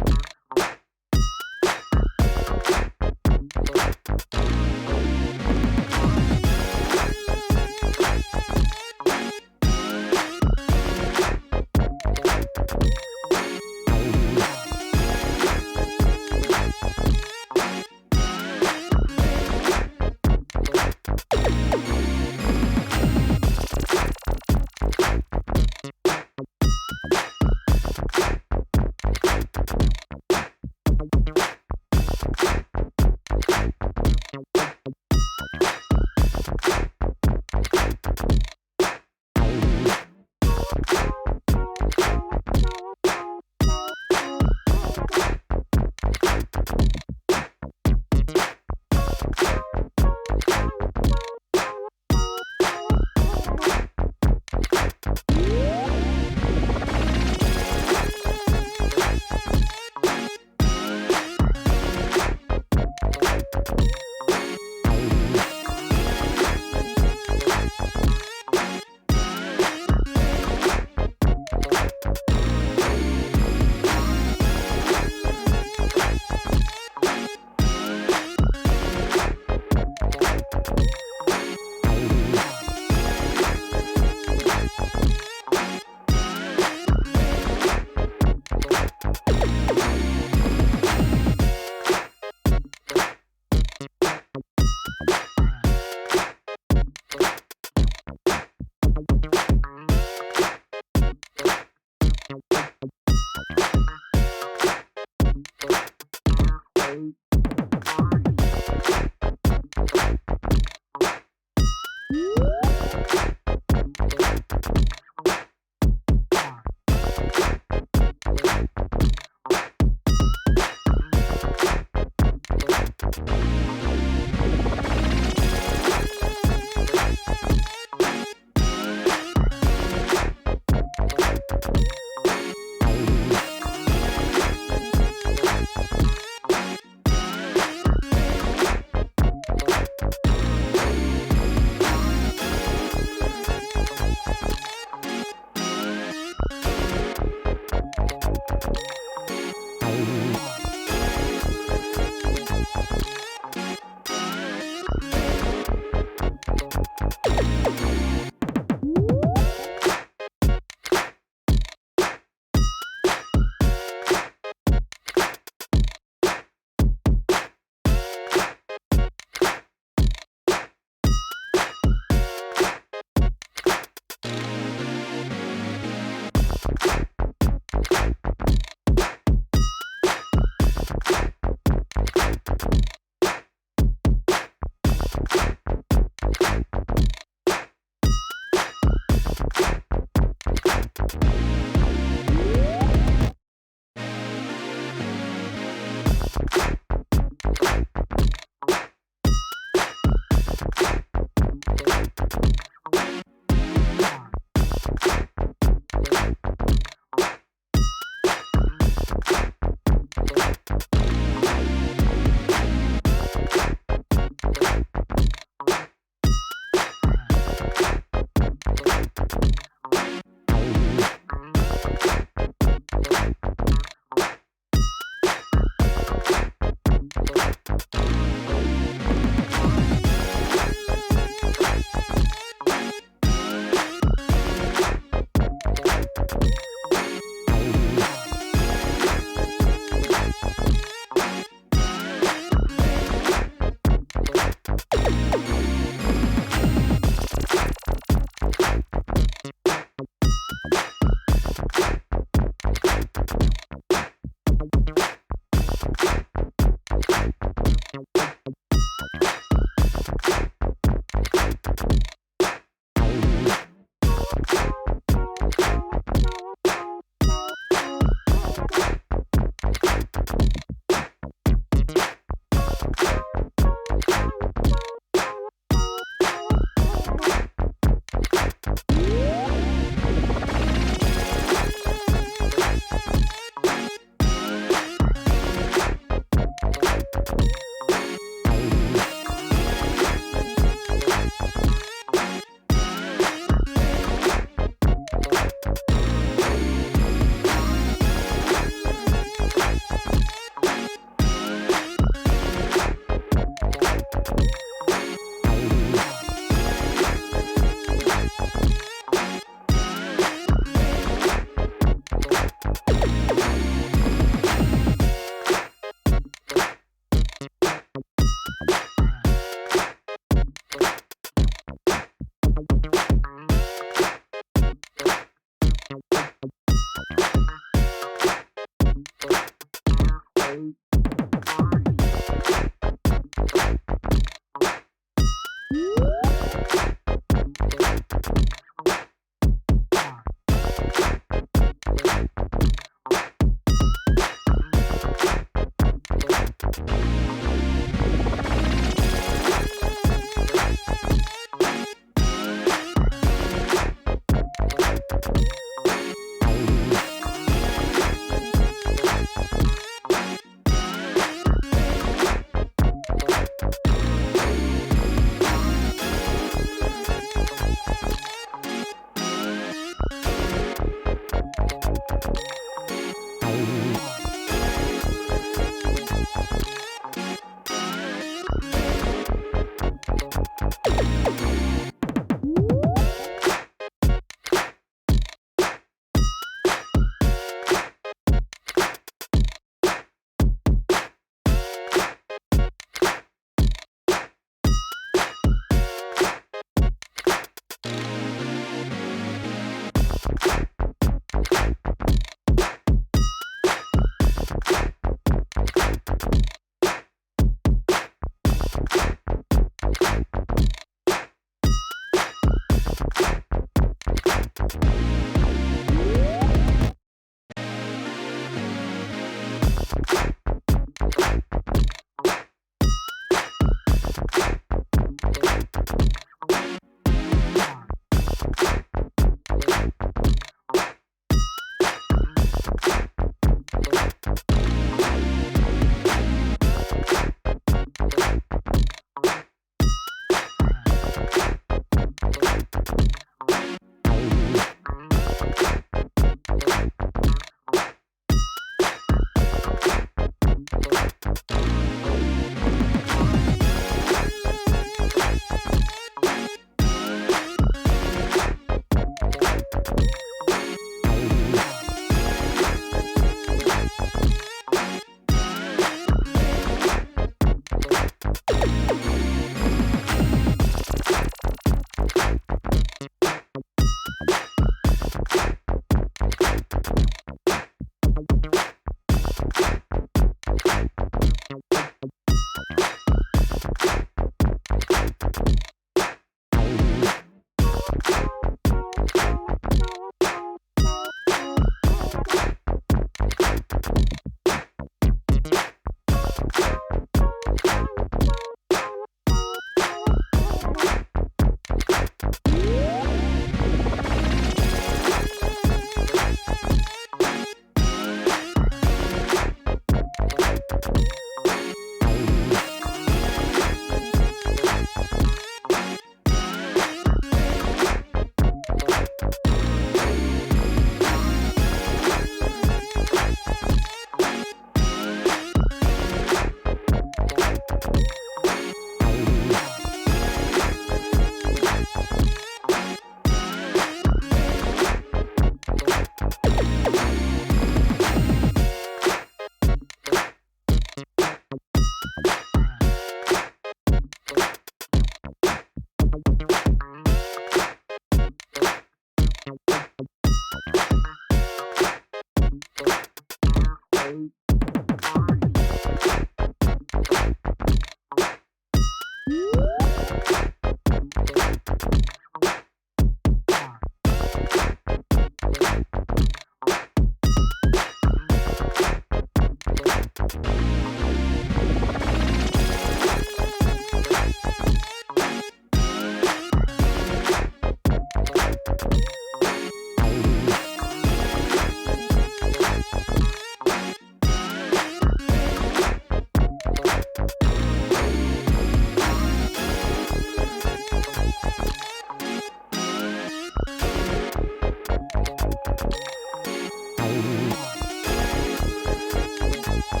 And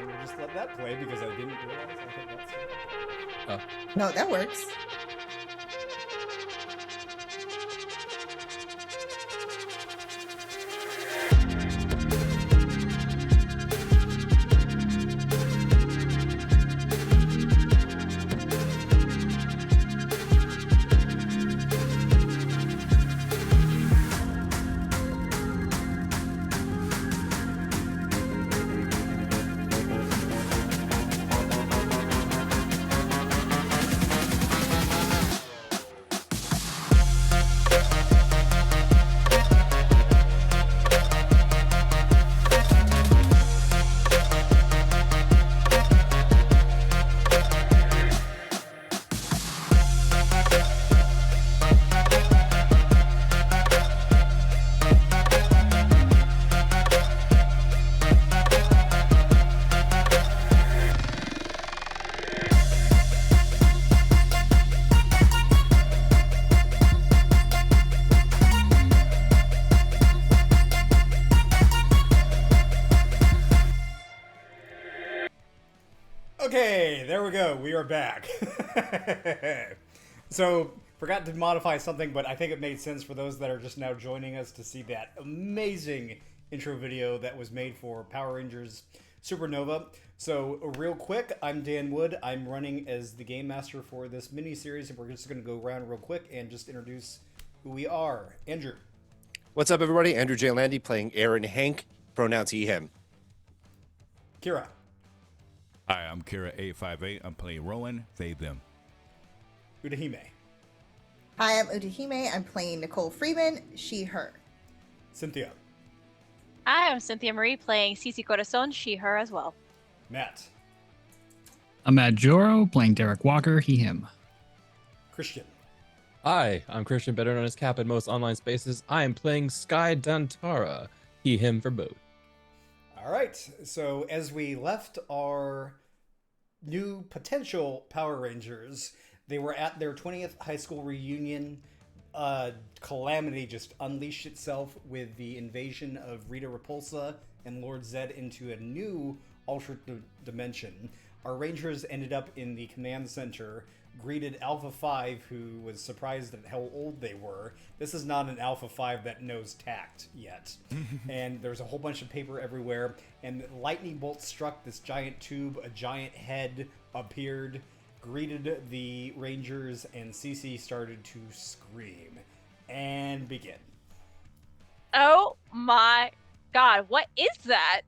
we'll just let that play because I didn't realize. I think that's No, that works. Okay, there we go. We are back. So, forgot to modify something, but I think it made sense for those that are just now joining us to see that amazing intro video that was made for Power Rangers Supernova. So, real quick, I'm Dan Wood. I'm running as the Game Master for this mini-series, and we're just going to go around real quick and just introduce who we are. Andrew. What's up, everybody? Andrew J. Landy playing Aaron Hank, pronouns he, him. Kira. Hi, I'm Kira858. I'm playing Rowan, they, them. Udahime. Hi, I'm Udahime. I'm playing Nicole Freeman, she, her. Cynthia. Hi, I'm Cynthia Marie playing Cici Corazon, she, her as well. Matt. I'm Matt Joro playing Derek Walker, he, him. Christian. Hi, I'm Christian, better known as Cap in most online spaces. I am playing Sky Dantara, he, him for both. All right, so as we left our new potential Power Rangers, they were at their 20th high school reunion. Calamity just unleashed itself with the invasion of Rita, Repulsa, and Lord Zedd into a new alternate dimension. Our Rangers ended up in the command center, greeted Alpha 5, who was surprised at how old they were. This is not an Alpha 5 that knows tact yet. And there's a whole bunch of paper everywhere, and lightning bolts struck this giant tube, a giant head appeared, greeted the Rangers, and Cici started to scream. And begin. Oh my god, what is that?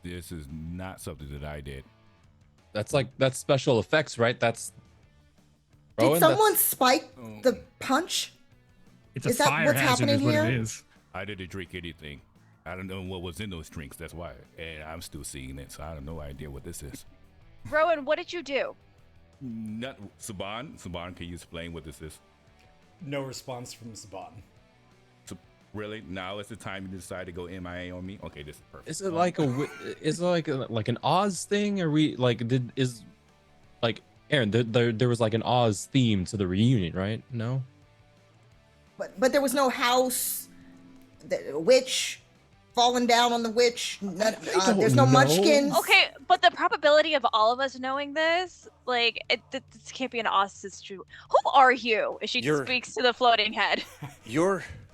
This is not something that I did. That's special effects, right? That's Did Rowan, someone spike the punch? It's a Is that fire what's hazard happening is what here? it is. I didn't drink anything. I don't know what was in those drinks. That's why. And I'm still seeing it, so I have no idea what this is. Rowan, what did you do? Not Saban, can you explain what this is? No response from Saban. So, really? Now is the time you decide to go MIA on me? Okay, this is perfect. Is it like like an Oz thing? Or we like Aaron? There was like an Oz theme to the reunion, right? No. But there was no house, the witch, falling down on the witch. There's no know. munchkins. Okay, but the probability of all of us knowing this, like, this can't be an Austin true. Who are you? As she speaks to the floating head.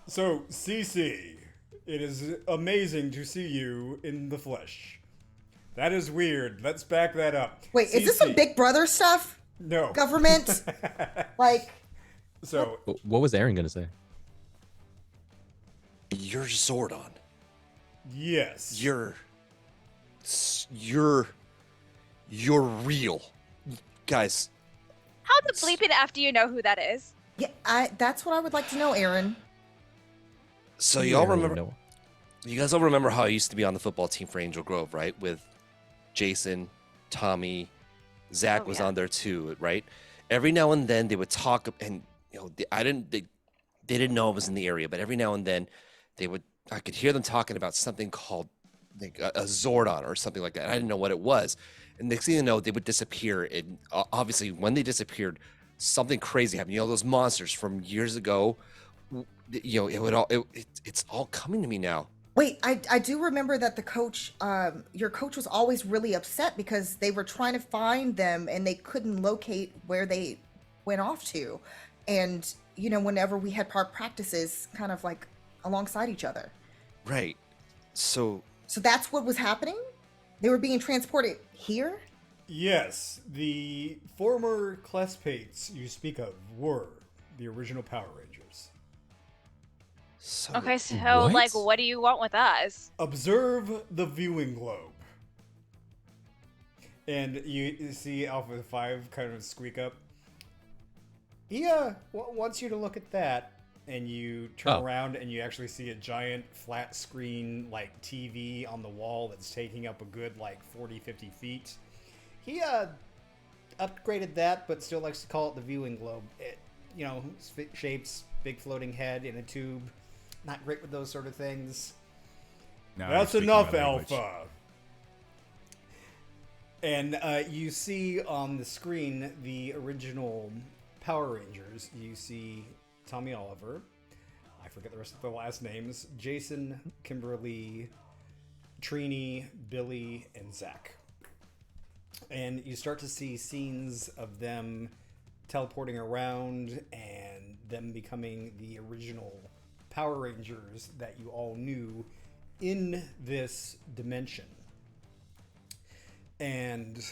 So, Cici, it is amazing to see you in the flesh. That is weird. Let's back that up. Wait, is this some Big Brother stuff? No. Government? Like... So... What was Aaron gonna say? You're Zordon. Yes. You're You're real. Guys, How the bleeping F do you know who that is? Yeah, that's what I would like to know, Aaron. so You y'all don't really remember, know. you guys all remember how I used to be on the football team for Angel Grove, right? With Jason, Tommy, Zach Oh, was yeah. on there too, right? Every now and then they would talk, and they didn't know I was in the area, but every now and then I could hear them talking about something called like a Zordon or something like that. I didn't know what it was, and next thing you know, they would disappear. And obviously, when they disappeared, something crazy happened. You know, those monsters from years ago. It's all coming to me now. Wait, I do remember that the coach, your coach was always really upset because they were trying to find them and they couldn't locate where they went off to. And, whenever we had park practices kind of like alongside each other. Right. So So that's what was happening? They were being transported here? Yes, the former classmates you speak of were the original Power Rangers. Okay, so What? like, what do you want with us? Observe the viewing globe. And you see Alpha 5 kind of squeak up. He wants you to look at that, and you turn Oh. around and you actually see a giant flat screen like TV on the wall that's taking up a good like 40-50 feet. He upgraded that, but still likes to call it the viewing globe. It, shapes, big floating head in a tube. Not great with those sort of things. Now That's you're speaking enough, my language. Alpha. And you see on the screen the original Power Rangers. You see Tommy Oliver. I forget the rest of the last names. Jason, Kimberly, Trini, Billy, and Zach. And you start to see scenes of them teleporting around and them becoming the original Power Rangers that you all knew in this dimension. And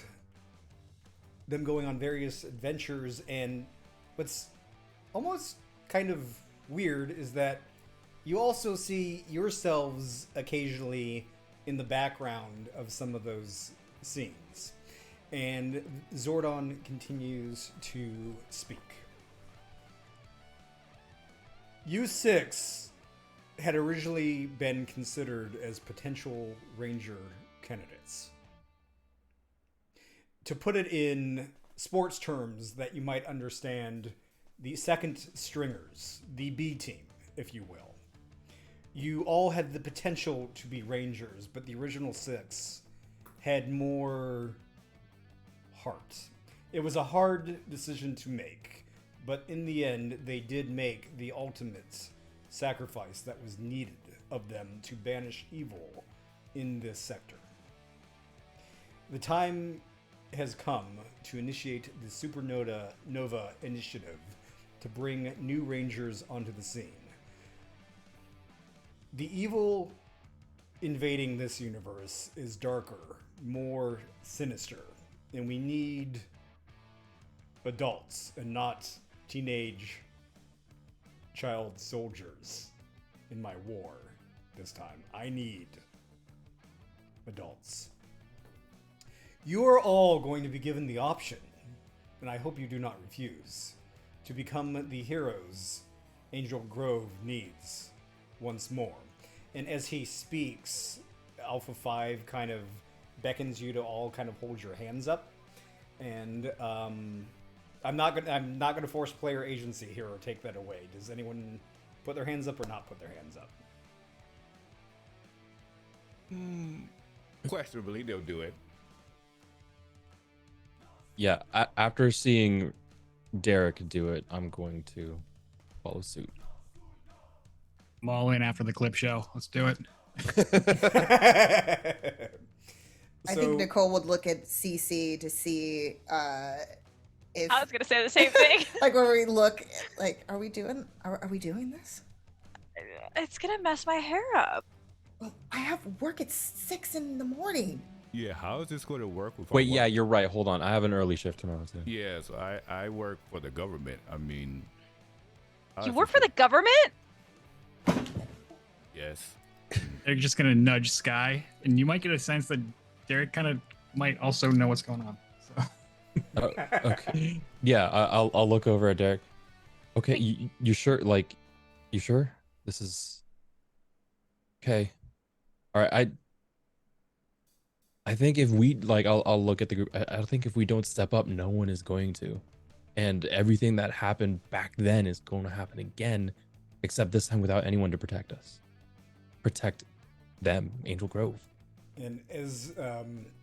them going on various adventures. And what's almost kind of weird is that you also see yourselves occasionally in the background of some of those scenes. And Zordon continues to speak. U6 had originally been considered as potential Ranger candidates. To put it in sports terms that you might understand, the second stringers, the B team, if you will. You all had the potential to be Rangers, but the original 6 had more heart. It was a hard decision to make, but in the end, they did make the ultimate sacrifice that was needed of them to banish evil in this sector. The time has come to initiate the Supernova initiative to bring new Rangers onto the scene. The evil invading this universe is darker, more sinister, and we need adults and not teenage child soldiers in my war this time. I need adults. You are all going to be given the option, and I hope you do not refuse, to become the heroes Angel Grove needs once more. And as he speaks, Alpha 5 kind of beckons you to all kind of hold your hands up. And I'm not gonna force player agency here or take that away. Does anyone put their hands up or not put their hands up? Questionably, they'll do it. Yeah, after seeing Derek do it, I'm going to follow suit. I'm all in after the clip show. Let's do it. I think Nicole would look at CC to see if, I was gonna say the same thing. like, where we look, like, are we doing this? It's gonna mess my hair up. Well, I have work at 6 in the morning. Yeah, how is this going to work with? Wait, our yeah, work? you're right. Hold on. I have an early shift tomorrow, too. Yeah, so I work for the government. I mean, You work for the government? Yes. They're just gonna nudge Sky, and you might get a sense that Derek kind of might also know what's going on. So. Okay. Yeah, I'll look over at Derek. Okay, you sure? Like, you sure? This is okay. All right. I think if we like, I'll look at the group. I think if we don't step up, no one is going to, and everything that happened back then is going to happen again, except this time without anyone to protect us, protect them, Angel Grove. And as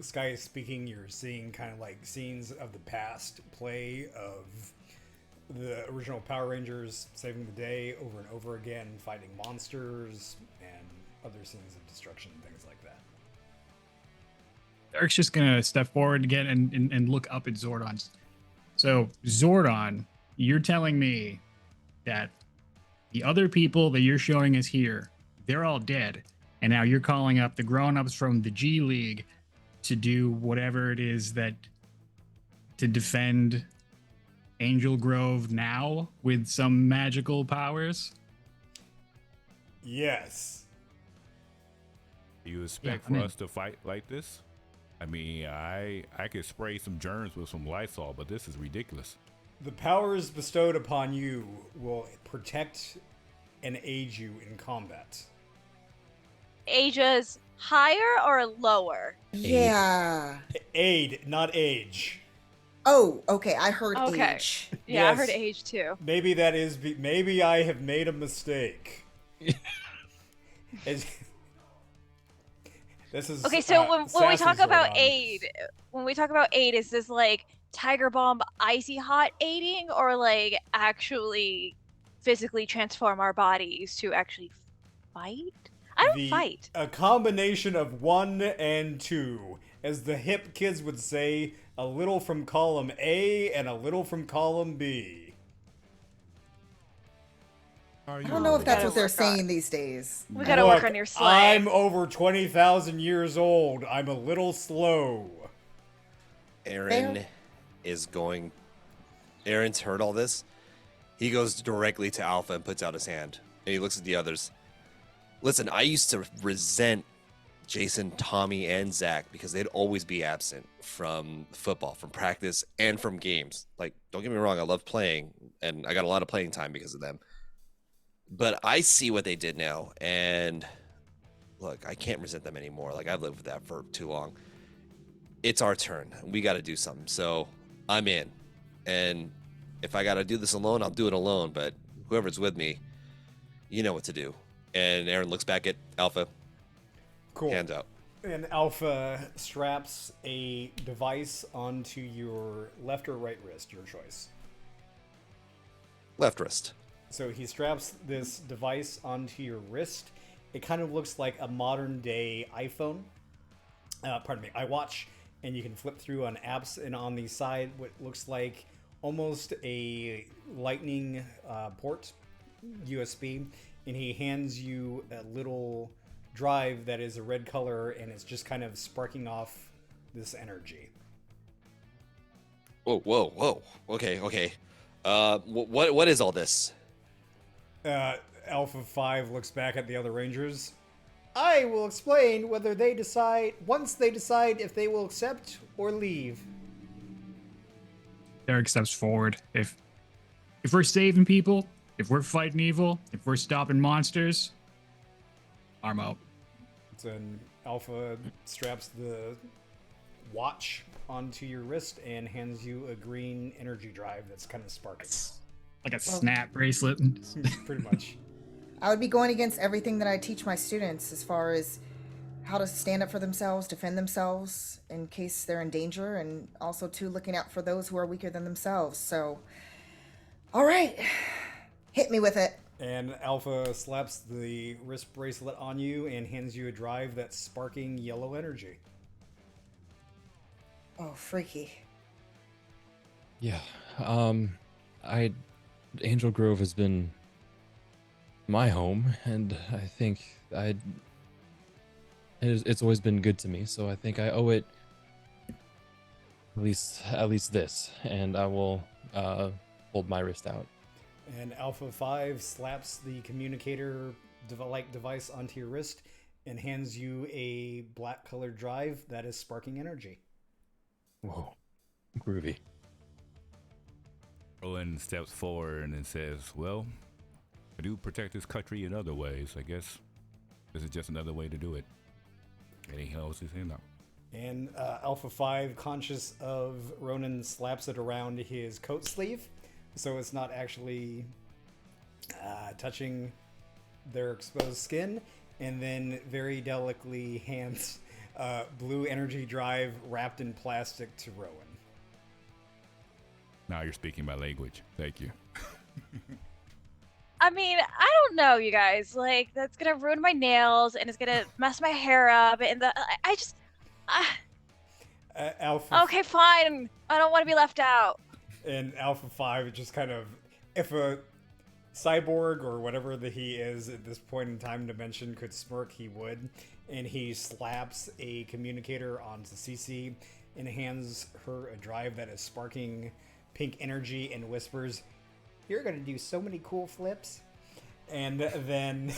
Sky is speaking, you're seeing kind of like scenes of the past play of the original Power Rangers saving the day over and over again, fighting monsters and other scenes of destruction and things like that. Derek's just gonna step forward again and look up at Zordon. So Zordon, you're telling me that the other people that you're showing us here, they're all dead, and now you're calling up the grown-ups from the G League to do whatever it is that to defend Angel Grove now with some magical powers? Yes. You expect Yeah, I mean- for us to fight like this? I mean, I could spray some germs with some Lysol, but this is ridiculous. The powers bestowed upon you will protect and aid you in combat. Ages higher or lower? Yeah. Aid, not age. Oh, okay. I heard Okay. age. Yeah, I Yes. heard age too. Maybe that is. Maybe I have made a mistake. This is Okay, so when we sassy talk about Zordon. aid, is this like Tiger Bomb icy hot aiding, or like actually physically transform our bodies to actually fight? I don't fight. A combination of 1 and 2. As the hip kids would say, a little from column A and a little from column B. I don't know if that's what they're work on- saying these days. We gotta work Look, on your slang. I'm over 20,000 years old. I'm a little slow. Aaron is going. Aaron's heard all this. He goes directly to Alpha and puts out his hand. And he looks at the others. Listen, I used to resent Jason, Tommy, and Zach because they'd always be absent from football, from practice, and from games. Like, don't get me wrong, I love playing, and I got a lot of playing time because of them. But I see what they did now, and look, I can't resent them anymore. Like, I've lived with that for too long. It's our turn. We got to do something. So I'm in. And if I got to do this alone, I'll do it alone. But whoever's with me, you know what to do. And Aaron looks back at Alpha. Cool. Hands out. And Alpha straps a device onto your left or right wrist, your choice. Left wrist. So he straps this device onto your wrist. It kind of looks like a modern day iPhone. iWatch. And you can flip through on apps, and on the side, what looks like almost a lightning port, USB. And he hands you a little drive that is a red color, and it's just kind of sparking off this energy. Whoa. Okay. What is all this? Alpha 5 looks back at the other Rangers. I will explain once they decide if they will accept or leave. Derek steps forward. If we're saving people, if we're fighting evil, if we're stopping monsters, arm out. Then Alpha straps the watch onto your wrist and hands you a green energy drive that's kind of sparking. Like a snap bracelet. Pretty much. I would be going against everything that I teach my students as far as how to stand up for themselves, defend themselves in case they're in danger, and also too looking out for those who are weaker than themselves. So, all right, hit me with it. And Alpha slaps the wrist bracelet on you and hands you a drive that's sparking yellow energy. Oh, freaky. Yeah. Angel Grove has been my home, and I think it's always been good to me. So I think I owe it at least this, and I will hold my wrist out. And Alpha 5 slaps the communicator like device onto your wrist and hands you a black colored drive that is sparking energy. Whoa, groovy. Rowan steps forward and says, well, I do protect this country in other ways. I guess this is just another way to do it. Anything else to say now? And Alpha 5, conscious of Ronan, slaps it around his coat sleeve, so it's not actually touching their exposed skin, and then very delicately hands blue energy drive wrapped in plastic to Rowan. Now you're speaking my language. Thank you. I mean, I don't know, you guys. Like, that's gonna ruin my nails and it's gonna mess my hair up. And I just. Alpha. Okay, fine. I don't want to be left out. And Alpha 5 just kind of, if a cyborg or whatever that he is at this point in time dimension could smirk, he would. And he slaps a communicator onto Cece and hands her a drive that is sparking pink energy and whispers, "You're gonna do so many cool flips." And then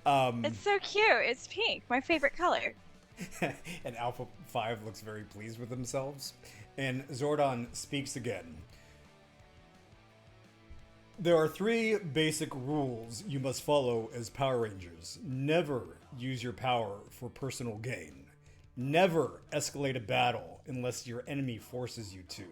It's so cute. It's pink, my favorite color. and Alpha 5 looks very pleased with themselves. And Zordon speaks again. There are 3 basic rules you must follow as Power Rangers. Never use your power for personal gain. Never escalate a battle unless your enemy forces you to.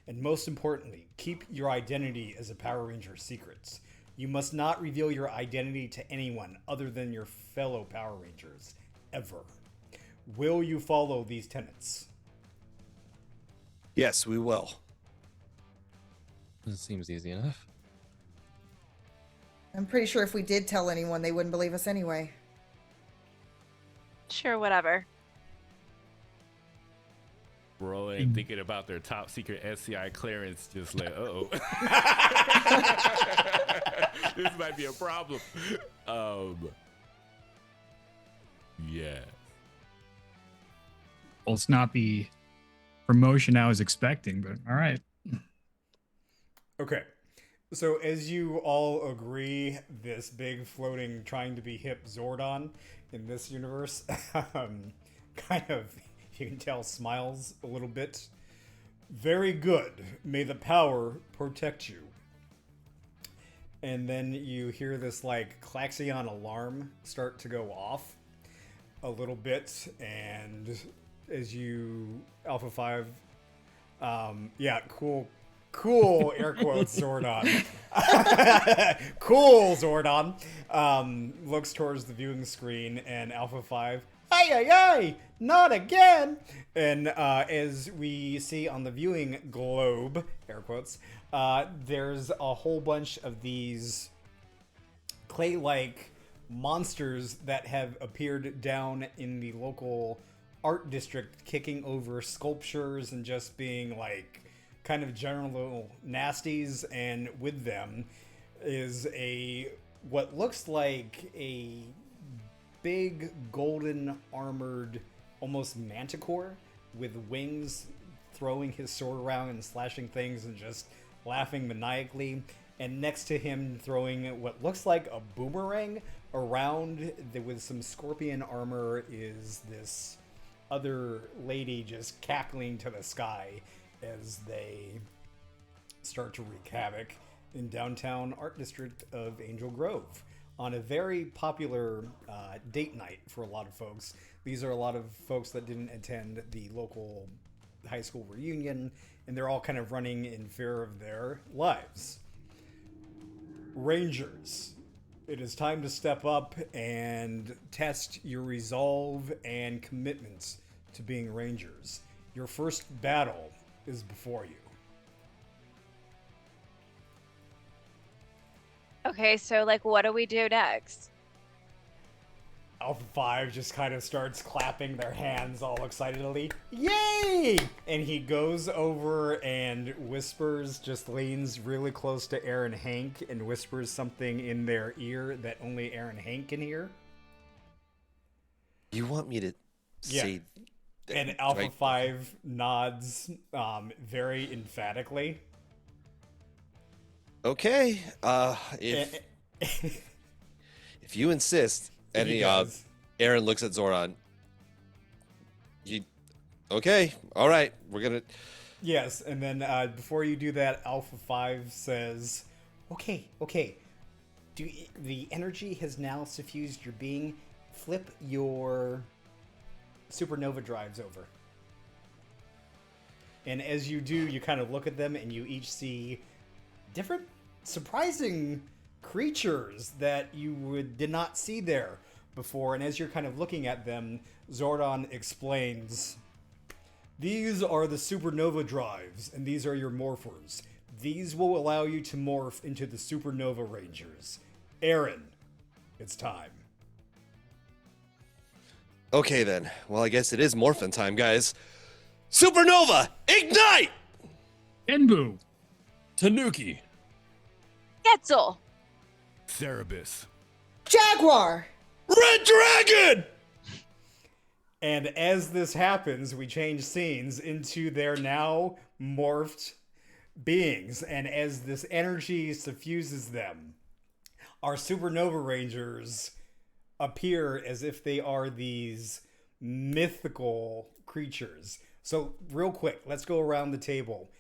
And most importantly, keep your identity as a Power Ranger secret. You must not reveal your identity to anyone other than your fellow Power Rangers, ever. Will you follow these tenets? Yes, we will. This seems easy enough. I'm pretty sure if we did tell anyone, they wouldn't believe us anyway. Sure, whatever. Rowan thinking about their top secret SCI clearance, just like, uh-oh. This might be a problem. Yeah. Well, it's not the promotion I was expecting, but all right. Okay. So as you all agree, this big floating trying to be hip Zordon in this universe kind of, you can tell, smiles a little bit. Very good. May the power protect you. And then you hear this like klaxon alarm start to go off a little bit, and as you Alpha 5 yeah, cool air quotes Zordon. Cool Zordon looks towards the viewing screen, and Alpha 5, ay, not again. And as we see on the viewing globe, air quotes, there's a whole bunch of these clay-like monsters that have appeared down in the local art district, kicking over sculptures and just being like kind of general nasties. And with them is what looks like a big golden armored almost manticore with wings, throwing his sword around and slashing things and just laughing maniacally. And next to him, throwing what looks like a boomerang around with some scorpion armor, is this other lady just cackling to the sky as they start to wreak havoc in downtown art district of Angel Grove on a very popular date night for a lot of folks. These are a lot of folks that didn't attend the local high school reunion, and they're all kind of running in fear of their lives. Rangers, it is time to step up and test your resolve and commitment to being Rangers. Your first battle is before you. Okay, so like, what do we do next? Alpha 5 just kind of starts clapping their hands all excitedly. Yay! And he goes over and whispers, just leans really close to Aaron Hank and whispers something in their ear that only Aaron Hank can hear. You want me to say... And Alpha 5 nods very emphatically. Okay. If you insist... And Aaron looks at Zordon. Okay. All right. We're gonna. Yes, and then before you do that, Alpha 5 says, okay, the energy has now suffused your being. Flip your supernova drives over. And as you do, you kind of look at them and you each see different surprising creatures that you did not see there before. And as you're kind of looking at them, Zordon explains, these are the supernova drives, and these are your morphers. These will allow you to morph into the supernova rangers. Aaron, it's time. Okay then. Well, I guess it is morphin time, guys. Supernova, ignite! Enbu. Tanuki. Quetzal. Cerebus. Jaguar. Red Dragon! And as this happens, we change scenes into their now morphed beings. And as this energy suffuses them, our supernova rangers appear as if they are these mythical creatures. So real quick, let's go around the table.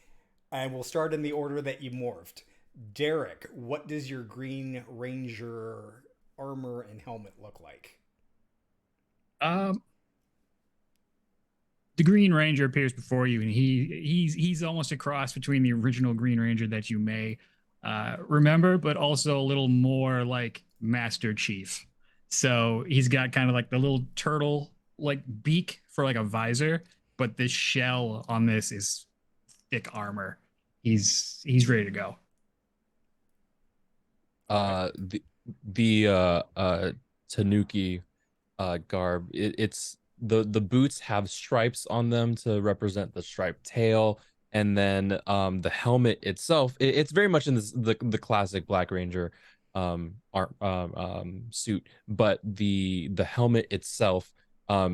And we'll start in the order that you morphed. Derek, what does your Green Ranger armor and helmet look like? The Green Ranger appears before you, and he's almost a cross between the original Green Ranger that you may remember, but also a little more like Master Chief. So he's got kind of like the little turtle like beak for like a visor, but the shell on this is thick armor. He's ready to go. The Tanuki garb, it's the boots have stripes on them to represent the striped tail, and then the helmet itself, it's very much in the classic Black Ranger suit, but the helmet itself,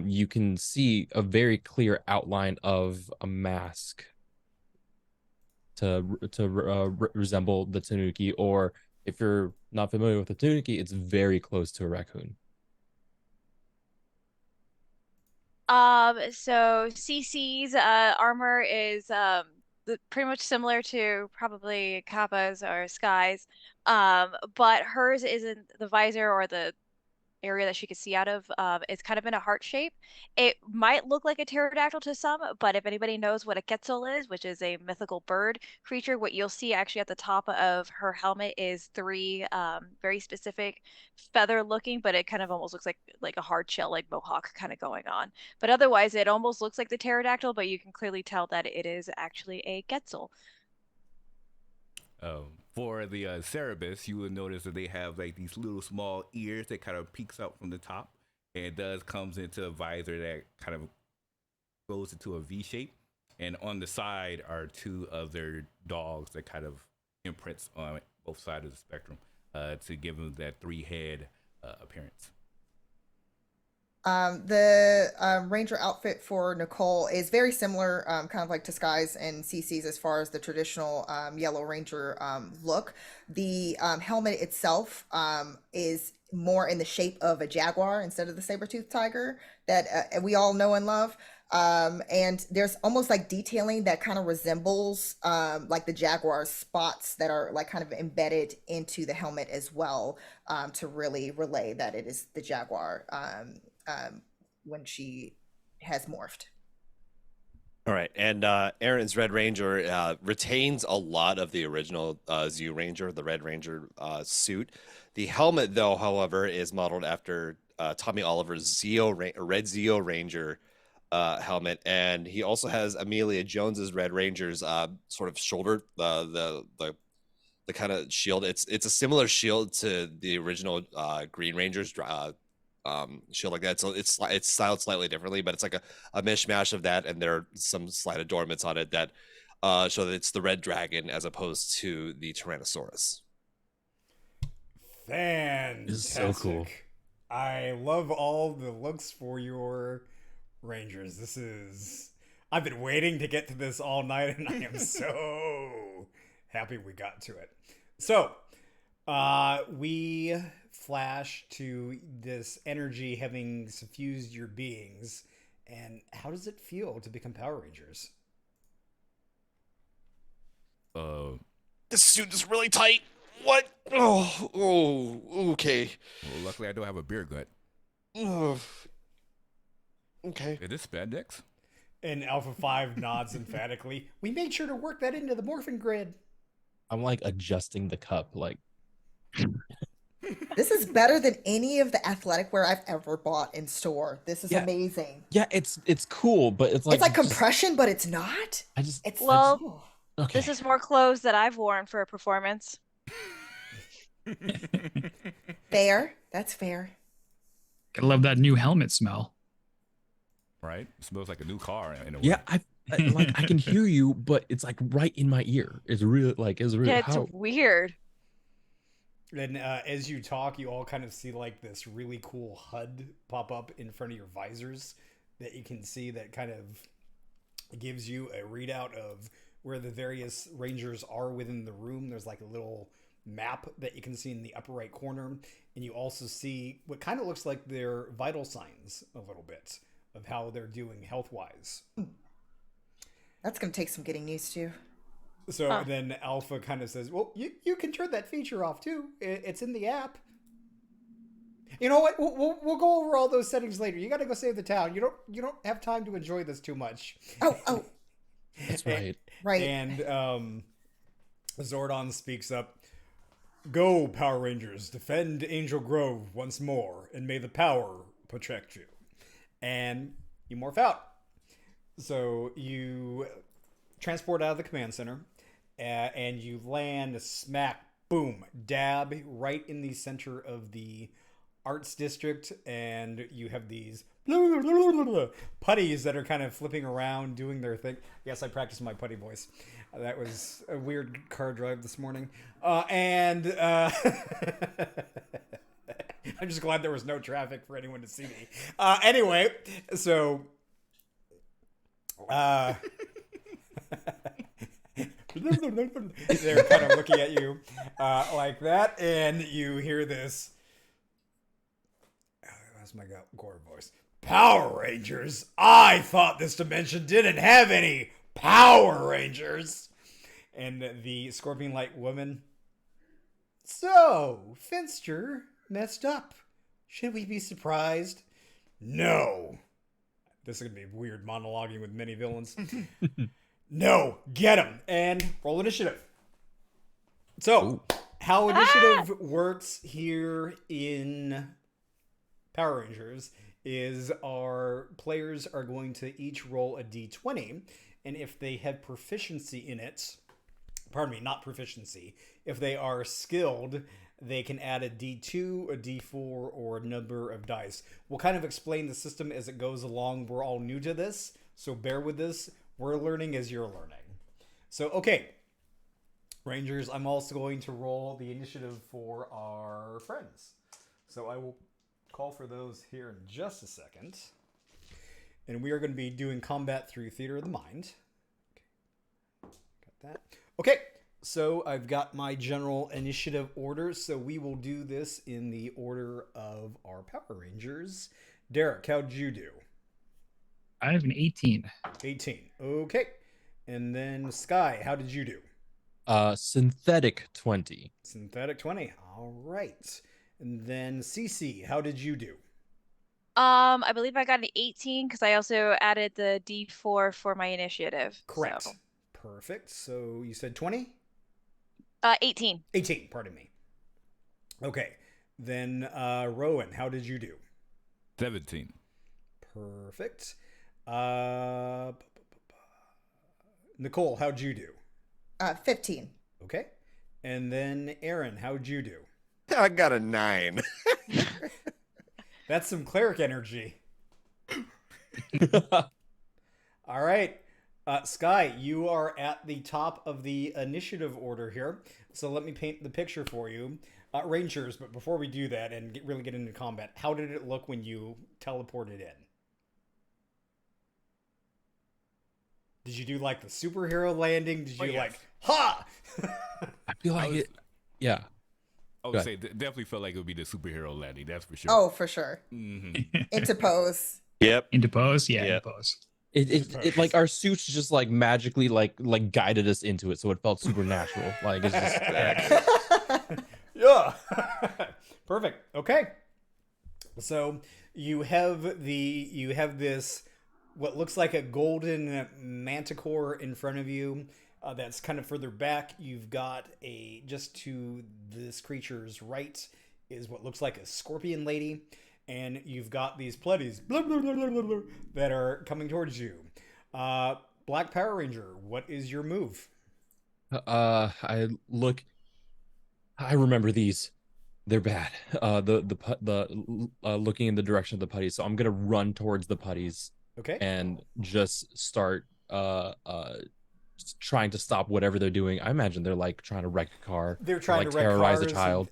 you can see a very clear outline of a mask to resemble the Tanuki, or if you're not familiar with the Tanuki, it's very close to a raccoon. So CC's armor is pretty much similar to probably Kappa's or Sky's, but hers isn't the visor or the area that she could see out of. It's kind of in a heart shape. It might look like a pterodactyl to some, but if anybody knows what a quetzal is, which is a mythical bird creature, what you'll see actually at the top of her helmet is three very specific feather looking, but it kind of almost looks like a hard shell, like mohawk kind of going on. But otherwise, it almost looks like the pterodactyl, but you can clearly tell that it is actually a quetzal. For the Cerebus, you will notice that they have like these little small ears that kind of peeks out from the top, and it does comes into a visor that kind of goes into a V shape, and on the side are two other dogs that kind of imprints on both sides of the spectrum to give them that three-head appearance. The Ranger outfit for Nicole is very similar, kind of like to Sky's and CC's as far as the traditional Yellow Ranger look. The helmet itself is more in the shape of a jaguar instead of the saber-toothed tiger that we all know and love. And there's almost like detailing that kind of resembles like the jaguar's spots that are like kind of embedded into the helmet as well, to really relay that it is the jaguar when she has morphed. All right, and Aaron's Red Ranger retains a lot of the original Zeo Ranger, the Red Ranger suit. The helmet, though, however, is modeled after Tommy Oliver's Red Zeo Ranger helmet, and he also has Amelia Jones's Red Ranger's sort of shoulder, the kind of shield. It's a similar shield to the original Green Ranger's shield like that. So it's styled slightly differently, but it's like a mishmash of that, and there are some slight adornments on it that show that it's the red dragon as opposed to the Tyrannosaurus. Fantastic. This is so cool. I love all the looks for your Rangers. I've been waiting to get to this all night, and I am so happy we got to it. So, we flash to this energy having suffused your beings, And how does it feel to become Power Rangers? This suit is really tight. What? Okay. Well, luckily I don't have a beer gut. Oh, okay. Is this spandex? And Alpha 5 nods emphatically. We made sure to work that into the morphing grid. I'm like adjusting the cup, like. This is better than any of the athletic wear I've ever bought in store. This is Yeah. amazing. Yeah, it's cool, but it's like It's like compression, but it's not. It's Well, okay. this is more clothes that I've worn for a performance. fair. That's fair. Gotta love that new helmet smell. Right? It smells like a new car in a way. Yeah, I can hear you, but it's like right in my ear. It's really Yeah, it's weird. And as you talk, you all kind of see like this really cool HUD pop up in front of your visors that you can see that kind of gives you a readout of where the various Rangers are within the room. There's like a little map that you can see in the upper right corner. And you also see what kind of looks like their vital signs a little bit of how they're doing health-wise. That's going to take some getting used to. So then Alpha kind of says, well, you can turn that feature off too. It's in the app. You know what? We'll go over all those settings later. You got to go save the town. You don't have time to enjoy this too much. Oh. That's right. Right. And Zordon speaks up. Go, Power Rangers, defend Angel Grove once more, and may the power protect you. And you morph out. So you transport out of the command center, and you land smack, boom, dab, right in the center of the arts district, and you have these putties that are kind of flipping around, doing their thing. Yes, I practiced my putty voice. That was a weird car drive this morning. And I'm just glad there was no traffic for anyone to see me. Anyway, so... they're kind of looking at you like that, and you hear this. That's my gore voice. Power Rangers? I thought this dimension didn't have any Power Rangers. And the Scorpion Light woman. So, Finster messed up. Should we be surprised? No. This is going to be weird monologuing with many villains. No, get him. And roll initiative. So, how initiative works here in Power Rangers is our players are going to each roll a d20. And if they have proficiency in it, pardon me, not proficiency. If they are skilled, they can add a d2, a d4, or a number of dice. We'll kind of explain the system as it goes along. We're all new to this, so bear with this. We're learning as you're learning. So, okay. Rangers, I'm also going to roll the initiative for our friends. So I will call for those here in just a second. And we are going to be doing combat through Theater of the Mind. Okay. Got that. Okay. So I've got my general initiative order. So we will do this in the order of our Power Rangers. Derek, how'd you do? I have an 18. 18. Okay. And then Sky, how did you do? Synthetic 20. Synthetic 20. All right. And then Cece, how did you do? I believe I got an 18 because I also added the D4 for my initiative. Correct. So. Perfect. So you said 20? 18. 18, pardon me. Okay. Then Rowan, how did you do? 17. Perfect. Nicole, how'd you do? 15. Okay. And then Aaron, how'd you do? I got a 9. That's some cleric energy. All right. Sky, you are at the top of the initiative order here. So let me paint the picture for you. Rangers, but before we do that and really get into combat, how did it look when you teleported in? Did you do like the superhero landing? Did you like, ha? I feel like it. Yeah. I would say definitely felt like it would be the superhero landing. That's for sure. Oh, for sure. Mm-hmm. Into pose. Yep. Into pose? Yeah, Yeah. into pose. It like our suits just like magically like guided us into it, so it felt supernatural. Like it's just Yeah. Perfect. Okay. So you have this what looks like a golden manticore in front of you. That's kind of further back. You've got just to this creature's right is what looks like a scorpion lady, and you've got these pletties that are coming towards you. Black Power Ranger, what is your move? I remember these. They're bad. Looking in the direction of the putties. So I'm gonna run towards the putties Okay. and just start trying to stop whatever they're doing. I imagine they're like trying to wreck a car. They're trying like to wreck terrorize a cars child.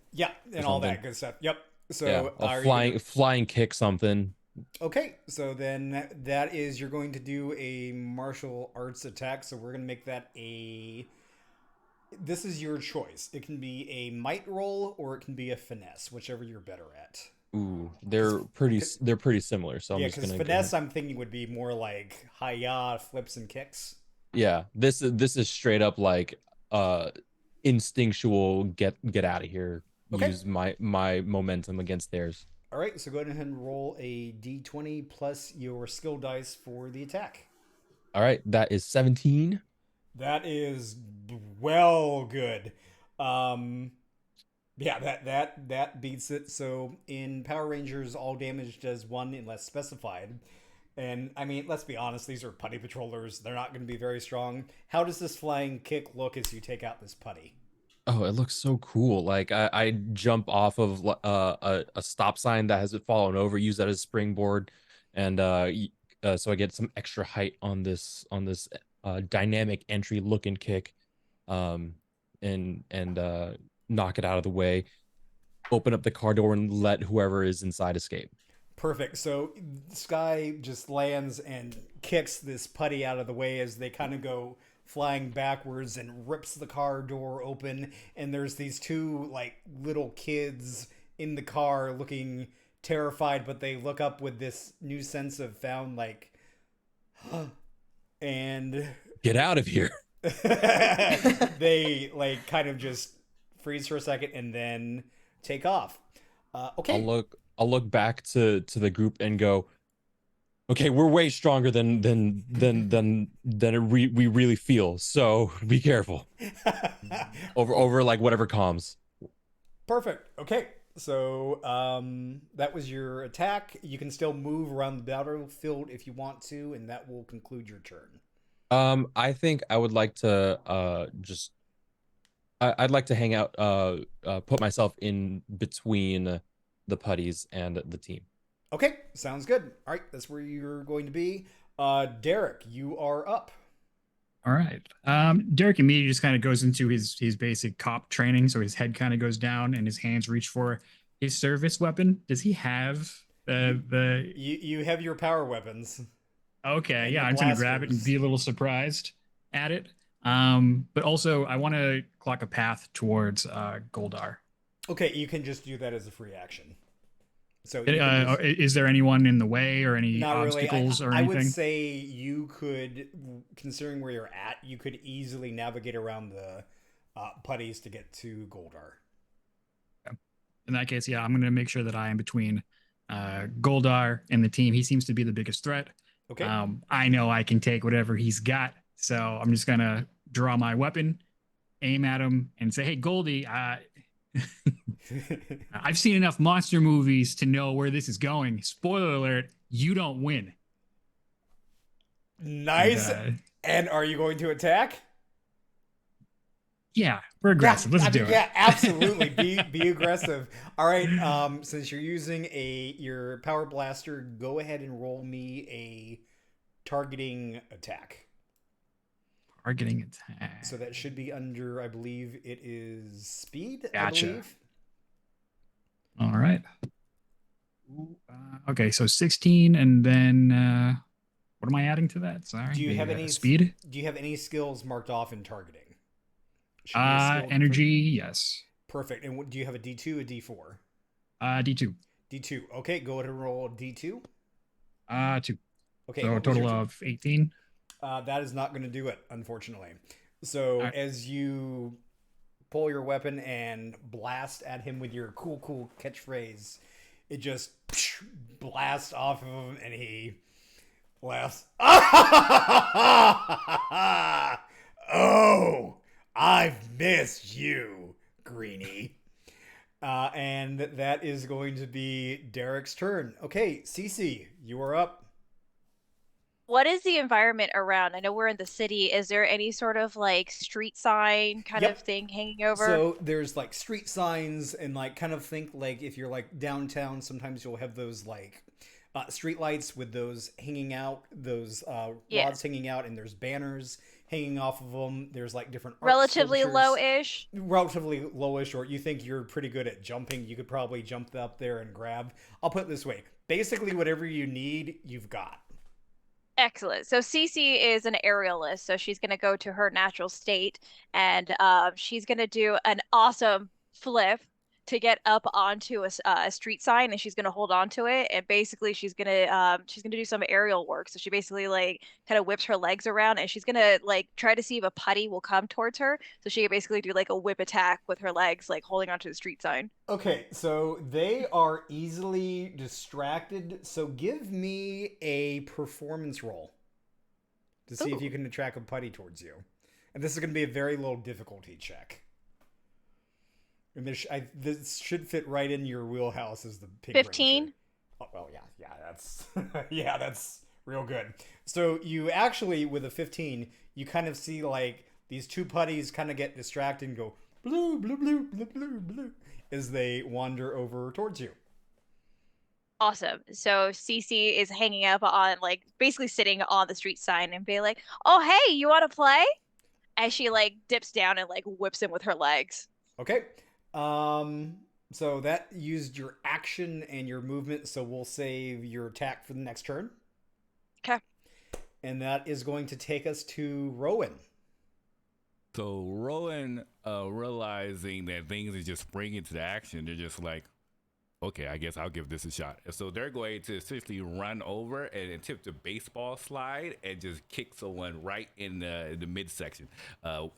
and all that good stuff. Yep. So Yeah, are a flying kick something. okay, so then that is you're going to do a martial arts attack. So we're going to make that this is your choice. It can be a might roll or it can be a finesse, whichever you're better at. Ooh, they're pretty similar. So I'm Yeah, just because gonna finesse I'm thinking would be more like hi-ya flips and kicks. Yeah, this is straight up like instinctual get out of here. Okay. Use my momentum against theirs. All right, so go ahead and roll a d20 plus your skill dice for the attack. All right, that is 17. That is well good. Yeah, that beats it. So in Power Rangers, all damage does 1 unless specified. And I mean, let's be honest, these are putty patrollers. They're not going to be very strong. How does this flying kick look as you take out this putty? Oh, it looks so cool. Like I jump off of a stop sign that has fallen over, use that as a springboard, and so I get some extra height on this dynamic entry looking kick, and knock it out of the way, open up the car door and let whoever is inside escape. Perfect. So Sky just lands and kicks this putty out of the way as they kind of go flying backwards and rips the car door open. And there's these two like little kids in the car looking terrified, but they look up with this new sense of found like, and Get out of here. they like kind of just freeze for a second and then take off. Okay. I'll look back to the group and go, okay, we're way stronger than we really feel. So be careful. over like whatever comms. Perfect. Okay. So that was your attack. You can still move around the battlefield if you want to, and that will conclude your turn. I think I would like to I'd like to hang out, put myself in between the putties and the team. Okay, sounds good. All right, that's where you're going to be. Derek, you are up. All right. Derek immediately just kind of goes into his basic cop training, so his head kind of goes down and his hands reach for his service weapon. Does he have the? You have your power weapons. Okay, yeah, I'm trying to grab it and be a little surprised at it. But also I want to clock a path towards Goldar. Okay, you can just do that as a free action. So is there anyone in the way or any obstacles really. or anything? I would say you could, considering where you're at, you could easily navigate around the putties to get to Goldar. In that case, yeah, I'm going to make sure that I am between Goldar and the team. He seems to be the biggest threat. Okay. I know I can take whatever he's got, so I'm just going to draw my weapon, aim at him, and say, hey, Goldie, I've seen enough monster movies to know where this is going. Spoiler alert, you don't win. Nice. And are you going to attack? Yeah, we're aggressive. Let's do it. Yeah, absolutely. Be aggressive. All right. Since you're using your power blaster, go ahead and roll me a targeting attack. Targeting attack. So that should be under, I believe it is speed. Gotcha. I believe. All right. Okay, so 16, and then what am I adding to that? Sorry. Do you have any speed? Do you have any skills marked off in targeting? Energy, yes. Perfect. And do you have a D2, a D4? D2. D2. Okay, go ahead and roll D2. 2. Okay, So a what was your total of 18. that is not going to do it, unfortunately. So Alright. as you pull your weapon and blast at him with your cool catchphrase, it just blasts off of him, and he laughs. Oh, I've missed you, Greenie. And that is going to be Derek's turn. Okay, Cece, you are up. What is the environment around? I know we're in the city. Is there any sort of like street sign kind of Yep. thing hanging over? So there's like street signs, and like kind of think like if you're like downtown, sometimes you'll have those like street lights with those hanging out, those Yeah. rods hanging out, and there's banners hanging off of them. There's like different art Relatively sculptures. low-ish. Relatively lowish, or you think you're pretty good at jumping, you could probably jump up there and grab. I'll put it this way: basically, whatever you need, you've got. Excellent. So Cece is an aerialist, so she's going to go to her natural state, and she's going to do an awesome flip to get up onto a street sign, and she's going to hold on to it, and basically she's gonna do some aerial work. So she basically like kind of whips her legs around, and she's going to like try to see if a putty will come towards her, so she can basically do like a whip attack with her legs, like holding onto the street sign. Okay, so they are easily distracted. So give me a performance roll to see if you can attract a putty towards you. And this is going to be a very low difficulty check. And this should fit right in your wheelhouse as the pig 15? ranger. Oh, well, yeah, that's yeah, that's real good. So you actually, with a 15, you kind of see like these two putties kind of get distracted and go blue, blue, blue, blue, blue, blue as they wander over towards you. Awesome. So Cece is hanging up on like basically sitting on the street sign and be like, "Oh, hey, you want to play?" As she like dips down and like whips him with her legs. Okay. So that used your action and your movement, so we'll save your attack for the next turn. Okay. And that is going to take us to Rowan. So Rowan, realizing that things are just springing into action, they're just like, okay, I guess I'll give this a shot. And so they're going to essentially run over and attempt to baseball slide and just kick someone right in the midsection,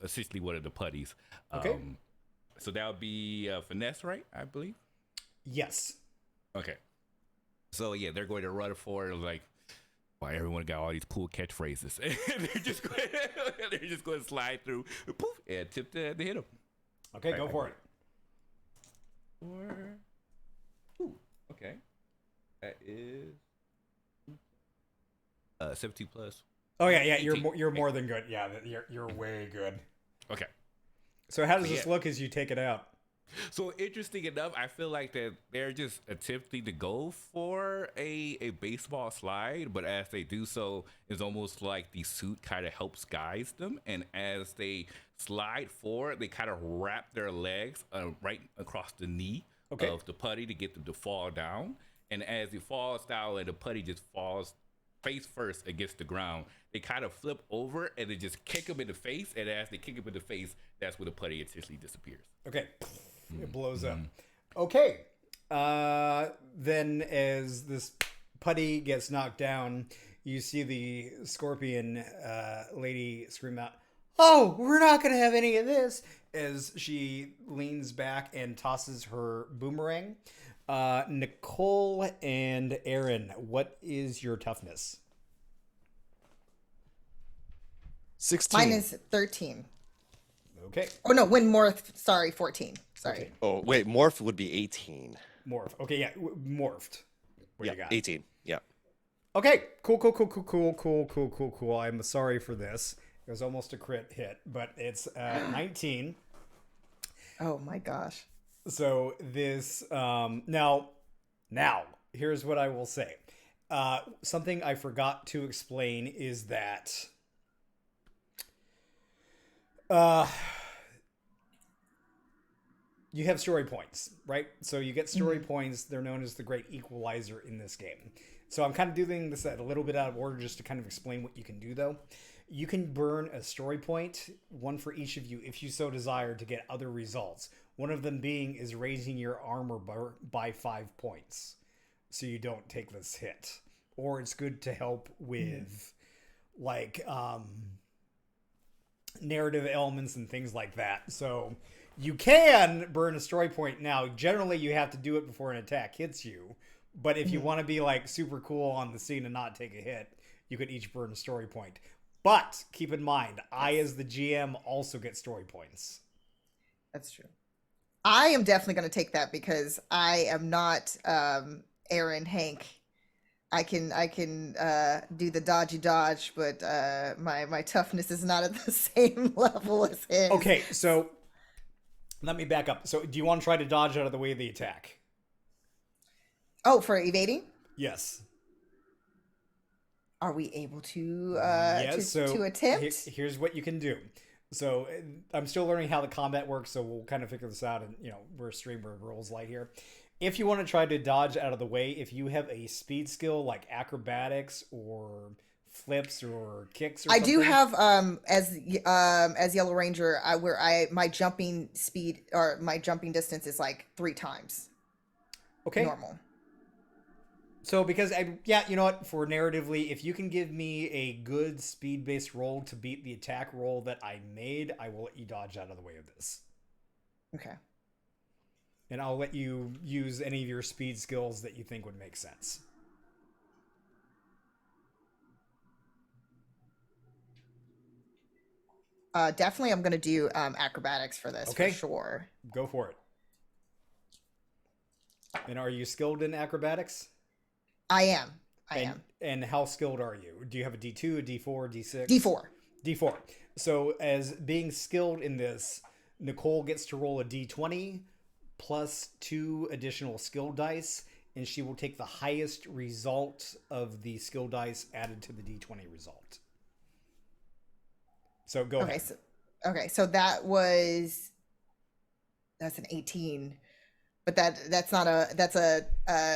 essentially one of the putties. Okay. So that would be finesse, right? I believe. Yes. Okay. So yeah, they're going to run forward like, why everyone got all these cool catchphrases. And they're just going to slide through, poof, and attempt to hit them. Okay, go for it. Ooh, okay. That is 17 plus. Oh yeah, 18. you're more than good. Yeah, you're way good. Okay. So how does this look as you take it out? So interesting enough, I feel like that they're just attempting to go for a baseball slide, but as they do so, it's almost like the suit kind of helps guide them, and as they slide forward, they kind of wrap their legs right across the knee of the putty to get them to fall down. And as it falls down and the putty just falls face first against the ground, they kind of flip over and they just kick him in the face. And as they kick him in the face, that's when the putty essentially disappears. Okay. It blows up. Okay. Then as this putty gets knocked down, you see the scorpion lady scream out, "Oh, we're not going to have any of this," as she leans back and tosses her boomerang. Nicole and Aaron, what is your toughness? 16. Mine is 13. Okay. Oh no, when Morph, sorry, 14. Sorry. Okay. Oh, wait, Morph would be 18. Morph. Okay, yeah, morphed. What Yeah, you got? 18. Yeah. Okay, cool. I'm sorry for this. It was almost a crit hit, but it's 19. Oh my gosh. So this now here's what I will say. Something I forgot to explain is that you have story points, right? So you get story points. They're known as the great equalizer in this game. So I'm kind of doing this a little bit out of order just to kind of explain what you can do, though. You can burn a story point, one for each of you, if you so desire, to get other results. One of them being is raising your armor by 5 points, so you don't take this hit. or it's good to help with like narrative elements and things like that. So you can burn a story point. Now, generally you have to do it before an attack hits you. But if you want to be like super cool on the scene and not take a hit, you could each burn a story point. But keep in mind, I as the GM also get story points. That's true. I am definitely going to take that because I am not Aaron Hank. I can do the dodge, but my toughness is not at the same level as his. Okay, so let me back up. So do you want to try to dodge out of the way of the attack? Oh, for evading? Yes. Are we able to so attempt? Here's what you can do. So I'm still learning how the combat works, so we'll kind of figure this out. And we're a streamer, rules light here. If you want to try to dodge out of the way, if you have a speed skill like acrobatics or flips or kicks, or I something, do have as Yellow Ranger, my jumping speed or my jumping distance is like 3 times. Okay. Normal. So because you know what, for narratively, if you can give me a good speed-based roll to beat the attack roll that I made, I will let you dodge out of the way of this. Okay. And I'll let you use any of your speed skills that you think would make sense. Definitely I'm going to do acrobatics for this, for sure. Go for it. And are you skilled in acrobatics? I am. And how skilled are you? Do you have a D2, a D4, a D6? D4. D4. So as being skilled in this, Nicole gets to roll a D20 plus 2 additional skill dice, and she will take the highest result of the skill dice added to the D20 result. So go ahead. So that's an 18, but that's a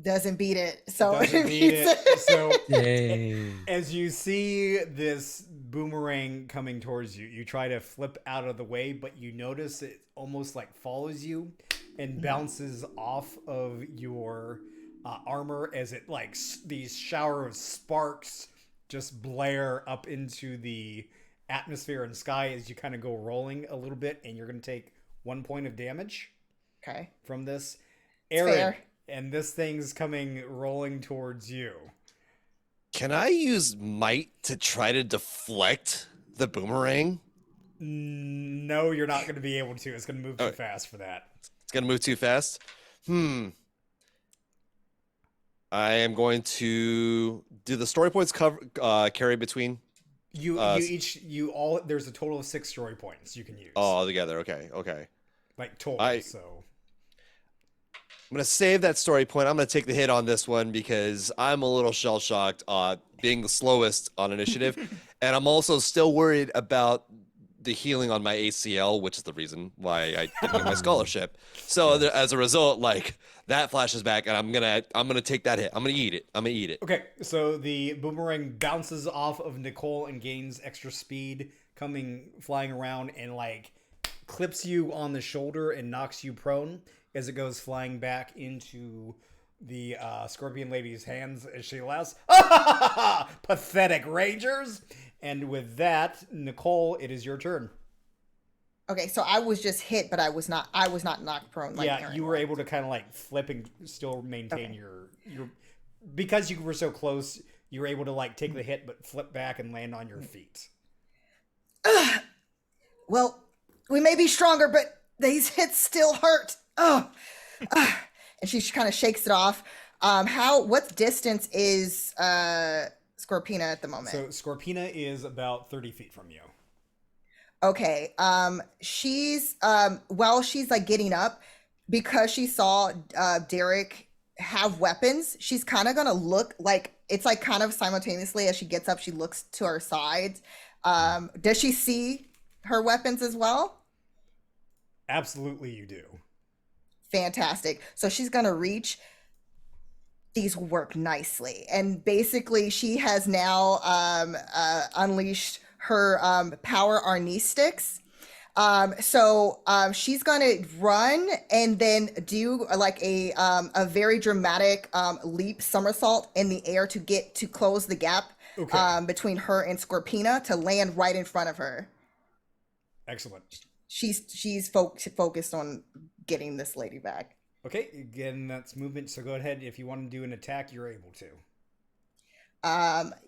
doesn't beat it. So doesn't beat it. So Dang. as you see this boomerang coming towards you, you try to flip out of the way, but you notice it almost like follows you and bounces off of your armor as it like these shower of sparks just blare up into the atmosphere and sky as you kind of go rolling a little bit, and you're going to take 1 point of damage. Okay. From this. Aaron, fair. And this thing's coming rolling towards you. Can I use might to try to deflect the boomerang? No, you're not going to be able to. It's going to move too fast for that. It's going to move too fast? I am going to do the story points carry between. There's a total of 6 story points you can use. Oh, all together. Okay. Like total, so. I'm going to save that story point. I'm going to take the hit on this one because I'm a little shell-shocked being the slowest on initiative. And I'm also still worried about the healing on my ACL, which is the reason why I didn't get my scholarship. So as a result, like that flashes back, and I'm gonna take that hit. I'm gonna eat it. Okay, so the boomerang bounces off of Nicole and gains extra speed, flying around, and like clips you on the shoulder and knocks you prone as it goes flying back into the Scorpion Lady's hands as she laughs. Pathetic Rangers! And with that, Nicole, it is your turn. Okay, so I was just hit, but I was not knocked prone. Like Aaron, you were able to kind of like flip and still maintain your because you were so close. You were able to like take the hit, but flip back and land on your feet. Well, we may be stronger, but these hits still hurt. And she kind of shakes it off. What distance is Scorpina at the moment? So Scorpina is about 30 feet from you. Okay. She's while she's like getting up, because she saw Derek have weapons, she's kind of gonna look like it's like kind of simultaneously as she gets up, she looks to her side. Does she see her weapons as well? Absolutely, you do. Fantastic. So she's gonna reach. These work nicely, and basically she has now unleashed her power Arnie sticks, She's gonna run and then do like a very dramatic leap somersault in the air to get to close the gap between her and Scorpina to land right in front of her. Excellent. She's focused on getting this lady back. Okay, again, that's movement. So go ahead. If you want to do an attack, you're able to.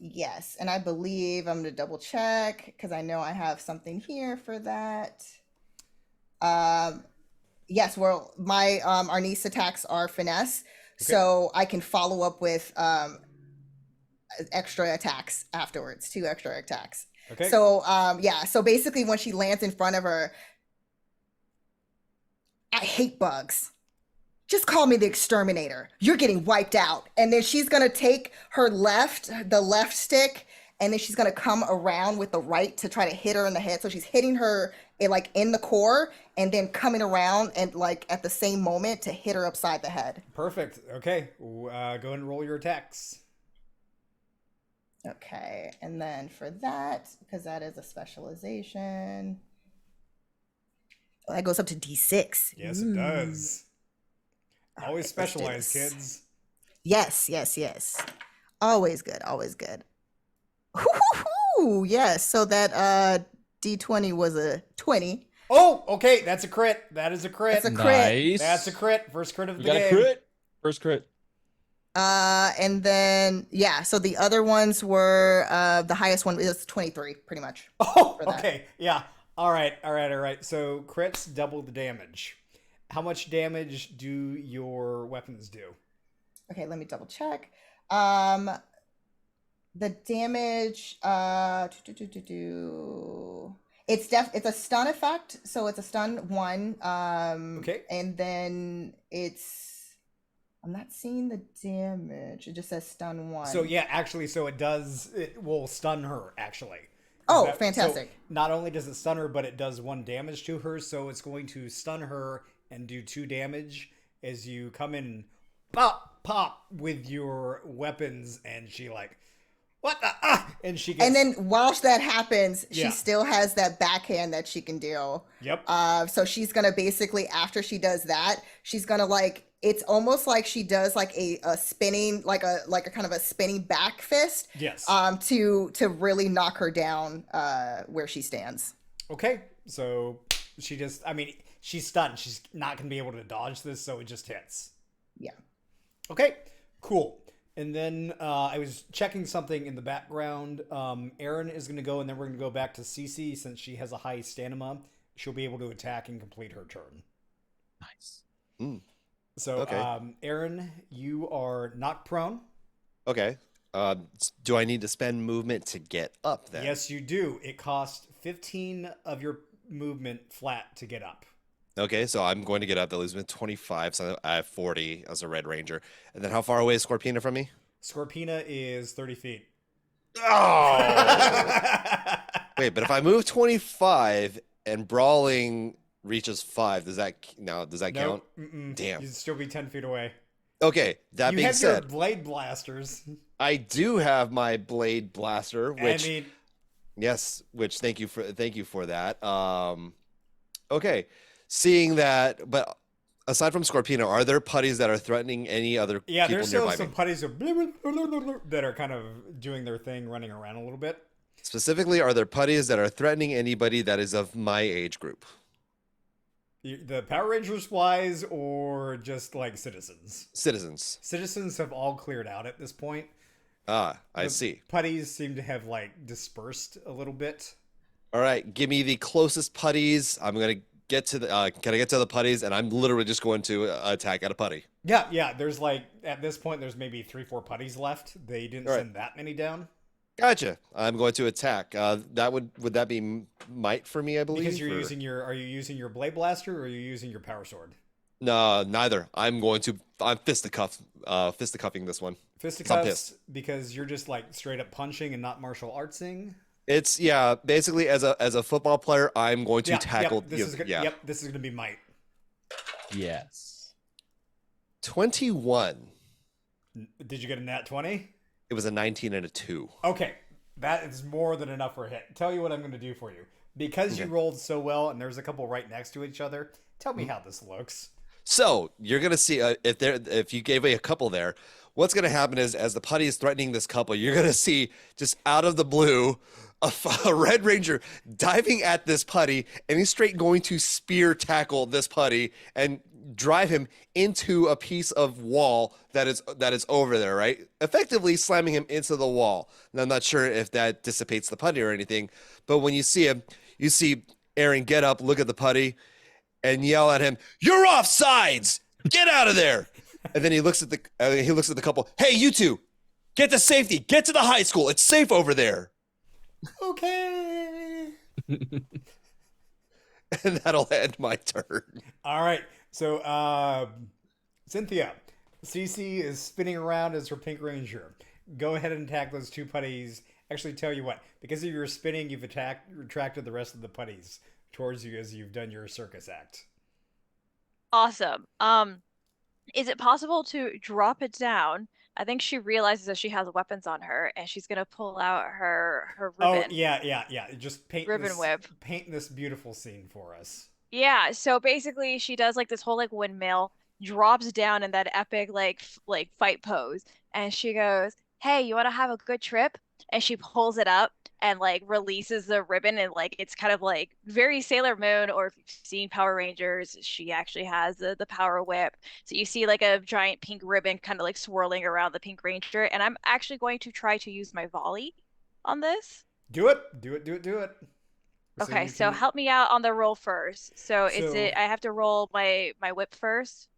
Yes, and I believe I'm gonna double check because I know I have something here for that. Yes, well, my our niece attacks are finesse, so I can follow up with extra attacks afterwards, 2 extra attacks. Okay. So yeah, so basically when she lands in front of her, I hate bugs. Just call me the exterminator. You're getting wiped out. And then she's gonna take the left stick, and then she's gonna come around with the right to try to hit her in the head. So she's hitting her like in the core, and then coming around and like at the same moment to hit her upside the head. Perfect. Okay, go ahead and roll your attacks. Okay, and then for that, because that is a specialization, that goes up to D6. Yes, it does. Always right, specialize, kids. Yes. Always good. Woo-hoo-hoo! Yes, so that D20 was a 20. Oh, okay, that's a crit. That is a crit. That's a crit. Nice. That's a crit. First crit of the We got game. a crit. First crit. And then so the other ones were the highest one is 23, pretty much. Oh, for that. okay. Yeah. All right. So crits double the damage. How much damage do your weapons do? Okay, let me double check. The damage it's a stun effect, so it's a stun 1. Okay. And then I'm not seeing the damage. It just says stun 1. So yeah, actually, it will stun her actually. Oh, fantastic. So not only does it stun her, but it does 1 damage to her, so it's going to stun her and do 2 damage as you come in and pop with your weapons, and she like, what the and she gets... And then whilst that happens, Yeah. she still has that backhand that she can do. Yep. So she's gonna basically, after she does that, she's gonna like, it's almost like she does like a spinning, like a kind of a spinning back fist. Yes. To really knock her down where she stands. Okay, so she just, she's stunned. She's not going to be able to dodge this, so it just hits. Yeah. Okay, cool. And then I was checking something in the background. Erin is going to go, and then we're going to go back to Cece since she has a high stamina. She'll be able to attack and complete her turn. Nice. So, Okay. Erin, you are knocked prone. Okay. Do I need to spend movement to get up then? Yes, you do. It costs 15 of your movement flat to get up. Okay, so I'm going to get up. That leaves me with 25, so I have 40 as a Red Ranger. And then how far away is Scorpina from me? Scorpina is 30 feet. Oh! Wait, but if I move 25 and brawling reaches 5, does that count? Damn. You'd still be 10 feet away. Okay, that You being have your said, blade blasters. I do have my blade blaster, which I mean, yes, which thank you for that. Okay, seeing that, but aside from Scorpino, are there putties that are threatening any other yeah, people there's still nearby some me? putties that are kind of doing their thing, running around a little bit. Specifically, are there putties that are threatening anybody that is of my age group? The Power Rangers wise, or just like citizens? Citizens. Citizens have all cleared out at this point. Ah, I The see. Putties seem to have like dispersed a little bit. All right, give me the closest putties. I'm gonna get to the. Can I get to the putties? And I'm literally just going to attack at a putty. Yeah. There's like at this point, there's maybe 3-4 putties left. They didn't All right. send that many down Gotcha. I'm going to attack. That would that be might for me? I believe. because you're or- using your. Are you using your blade blaster or are you using your power sword? No, neither. I'm fisticuffing this one. Fisticuffs pissed. because you're just like straight up punching and not martial artsing. It's basically as a football player, I'm going to tackle. This is gonna be might. Yes. 21. Did you get a nat 20? It was a 19 and a 2. Okay. That is more than enough for a hit. Tell you what I'm going to do for you. Because you rolled so well and there's a couple right next to each other, tell me how this looks. So you're gonna see if you gave away a couple there, what's gonna happen is as the putty is threatening this couple, you're gonna see just out of the blue a Red Ranger diving at this putty, and he's straight going to spear tackle this putty and drive him into a piece of wall that is over there, right? Effectively slamming him into the wall. And I'm not sure if that dissipates the putty or anything, but when you see him, you see Aaron get up, look at the putty, and yell at him, "You're offsides! Get out of there!" And then he looks at the couple. "Hey, you two, get to safety. Get to the high school. It's safe over there." Okay. And that'll end my turn. All right. So, Cynthia, Cece is spinning around as her Pink Ranger. Go ahead and attack those two putties. Actually, tell you what, because of your spinning, you've attracted the rest of the putties towards you as you've done your circus act. Awesome. Is it possible to drop it down? I think she realizes that she has weapons on her, and she's gonna pull out her ribbon. Oh, yeah. Just Ribbon whip. Paint this beautiful scene for us. Yeah, so basically she does like this whole like windmill, drops down in that epic like fight pose, and she goes, "Hey, you want to have a good trip?" And she pulls it up and like releases the ribbon, and like it's kind of like very Sailor Moon, or if you've seen Power Rangers, she actually has the power whip. So you see like a giant pink ribbon kind of like swirling around the Pink Ranger, and I'm actually going to try to use my volley on this. Do it. Okay, so help me out on the roll first. So I have to roll my whip first?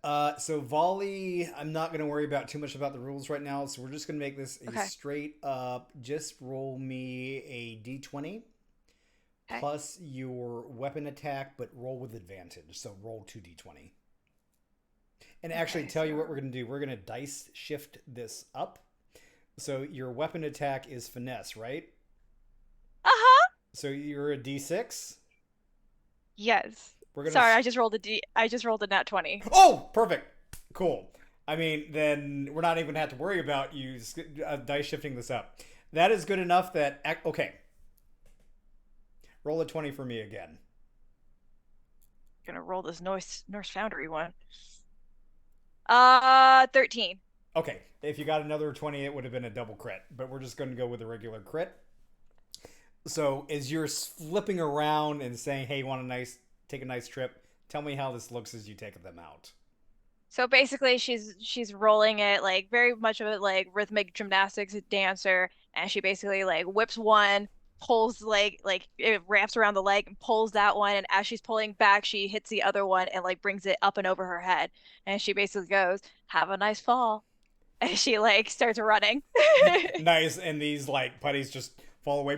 So volley, I'm not going to worry about too much about the rules right now. So we're just going to make this a straight up. Just roll me a d20 plus your weapon attack, but roll with advantage. So roll 2d20. And actually, tell you what we're going to do. We're going to dice shift this up. So your weapon attack is finesse, right? Uh-huh. So you're a d6? Yes. We're Sorry, I just rolled a nat 20. Oh, perfect. Cool. I mean, then we're not even going to have to worry about you dice shifting this up. That is good enough that... Okay. Roll a 20 for me again. Gonna roll this Norse Foundry one. 13. Okay. If you got another 20, it would have been a double crit. But we're just going to go with a regular crit. So as you're flipping around and saying, "Hey, take a nice trip," tell me how this looks as you take them out. So basically she's rolling it like very much of it like rhythmic gymnastics dancer, and she basically like whips one, pulls like it wraps around the leg and pulls that one, and as she's pulling back she hits the other one and like brings it up and over her head, and she basically goes, "Have a nice fall," and she like starts running. Nice. And these like putties just fall away.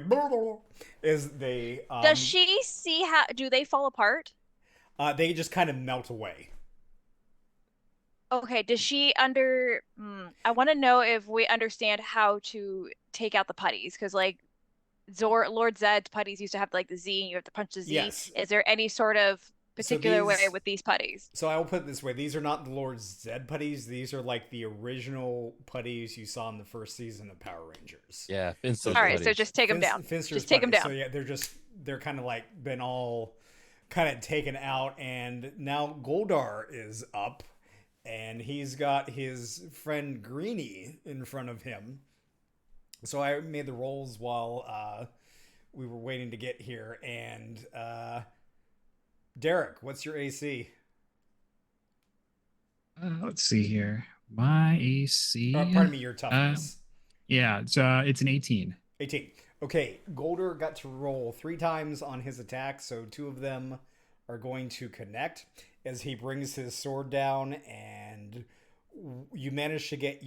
As they Does she see how do they fall apart? They just kind of melt away. Okay, does she I want to know if we understand how to take out the putties, because like Lord Zedd's putties used to have like the Z and you have to punch the Z. Yes. Is there any sort of particular way with these putties? So I will put it this way. These are not the Lord Zedd putties. These are like the original putties you saw in the first season of Power Rangers. Yeah. Finster's All right, putties. so just take them down. Finster's Just take them putties. down. So yeah, they're kind of like been all kind of taken out, and now Goldar is up, and he's got his friend Greenie in front of him. So I made the rolls while we were waiting to get here, and Derek, what's your AC? Let's see here. My AC. Pardon me, your toughness. Yeah, it's an 18. 18. Okay, Golder got to roll 3 times on his attack, so 2 of them are going to connect as he brings his sword down, and you manage to get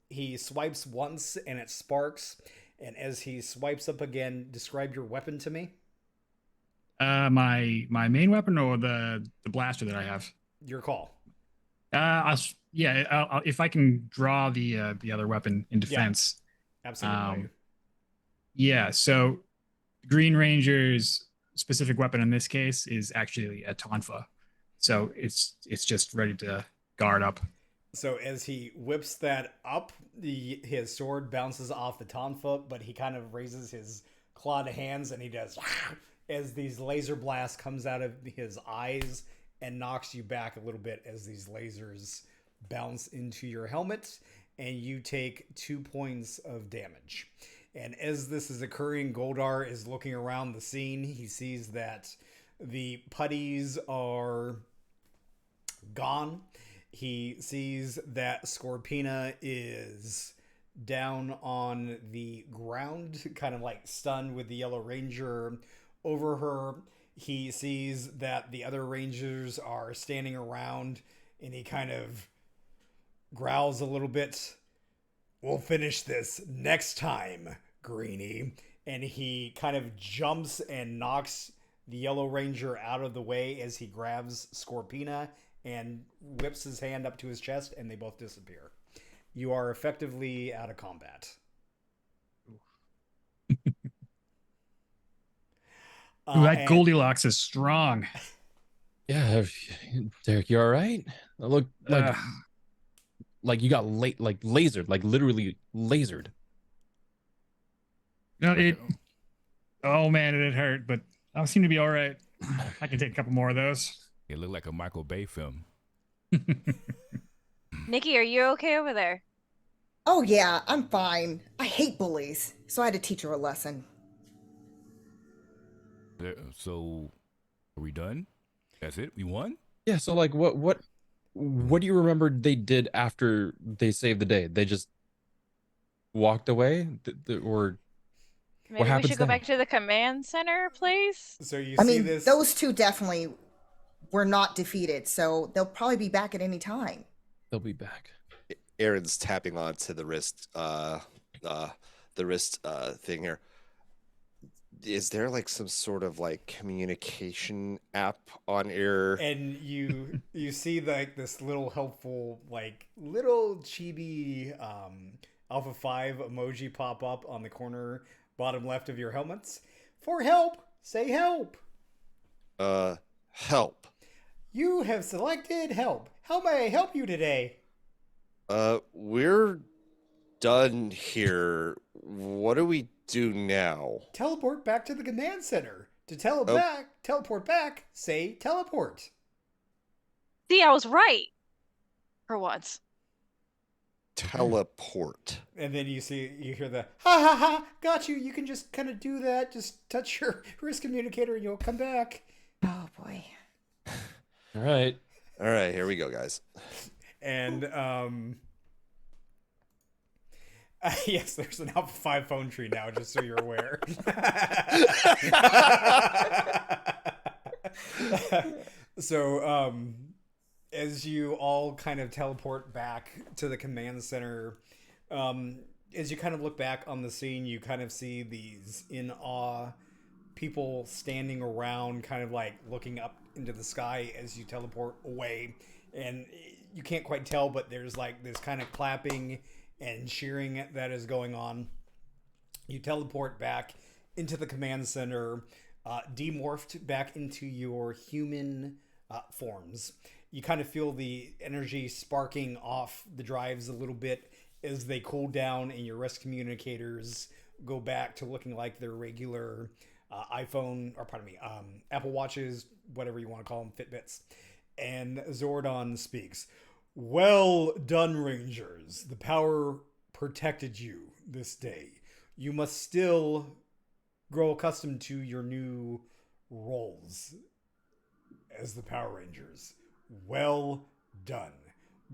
he swipes once and it sparks, and as he swipes up again, describe your weapon to me. My main weapon or the blaster that I have? Your call. I'll if I can draw the other weapon in defense. Yeah, absolutely. Yeah, so Green Ranger's specific weapon in this case is actually a tonfa. So it's just ready to guard up. So as he whips that up, his sword bounces off the tonfa, but he kind of raises his clawed hands and he does as these laser blasts comes out of his eyes and knocks you back a little bit as these lasers bounce into your helmet, and you take 2 points of damage. And as this is occurring, Goldar is looking around the scene. He sees that the putties are gone. He sees that Scorpina is down on the ground, kind of like stunned with the Yellow Ranger over her. He sees that the other Rangers are standing around, and he kind of growls a little bit. We'll finish this next time, Greenie. And he kind of jumps and knocks the Yellow Ranger out of the way as he grabs Scorpina and whips his hand up to his chest, and they both disappear. You are effectively out of combat. Ooh, that Goldilocks is strong. Yeah, Derek, you all right? Look like you got lasered, like literally lasered. No, oh man, it hurt, but I seem to be all right. I can take a couple more of those. It looked like a Michael Bay film. Nikki, are you okay over there? Oh yeah, I'm fine. I hate bullies, so I had to teach her a lesson. So, are we done? That's it? We won? Yeah. So like, what do you remember they did after they saved the day? They just walked away, or Maybe we happens should go then? back to the command center, please. So you I see mean, this. those two definitely were not defeated, so they'll probably be back at any time. They'll be back. Aaron's tapping onto the wrist thing here. Is there like some sort of like communication app on air? And you see like this little helpful, like little chibi Alpha 5 emoji pop up on the corner bottom left of your helmets. For help, say help. Help. You have selected help. How may I help you today? We're done here. What do we do now? Teleport back to the command center. To teleport back, say teleport. See, I was right. For once. Teleport. And then you hear the ha ha ha, got you. You can just kind of do that. Just touch your wrist communicator and you'll come back. Oh boy. All right. All right, here we go, guys. And yes, there's an Alpha 5 phone tree now, just so you're aware. So, as you all kind of teleport back to the command center, as you kind of look back on the scene, you kind of see these in awe people standing around, kind of like looking up into the sky as you teleport away. And you can't quite tell, but there's like this kind of clapping and cheering that is going on. You teleport back into the command center, demorphed back into your human forms. You kind of feel the energy sparking off the drives a little bit as they cool down, and your rest communicators go back to looking like their regular Apple Watches, whatever you want to call them, Fitbits. And Zordon speaks. Well done, Rangers. The power protected you this day. You must still grow accustomed to your new roles as the Power Rangers. Well done.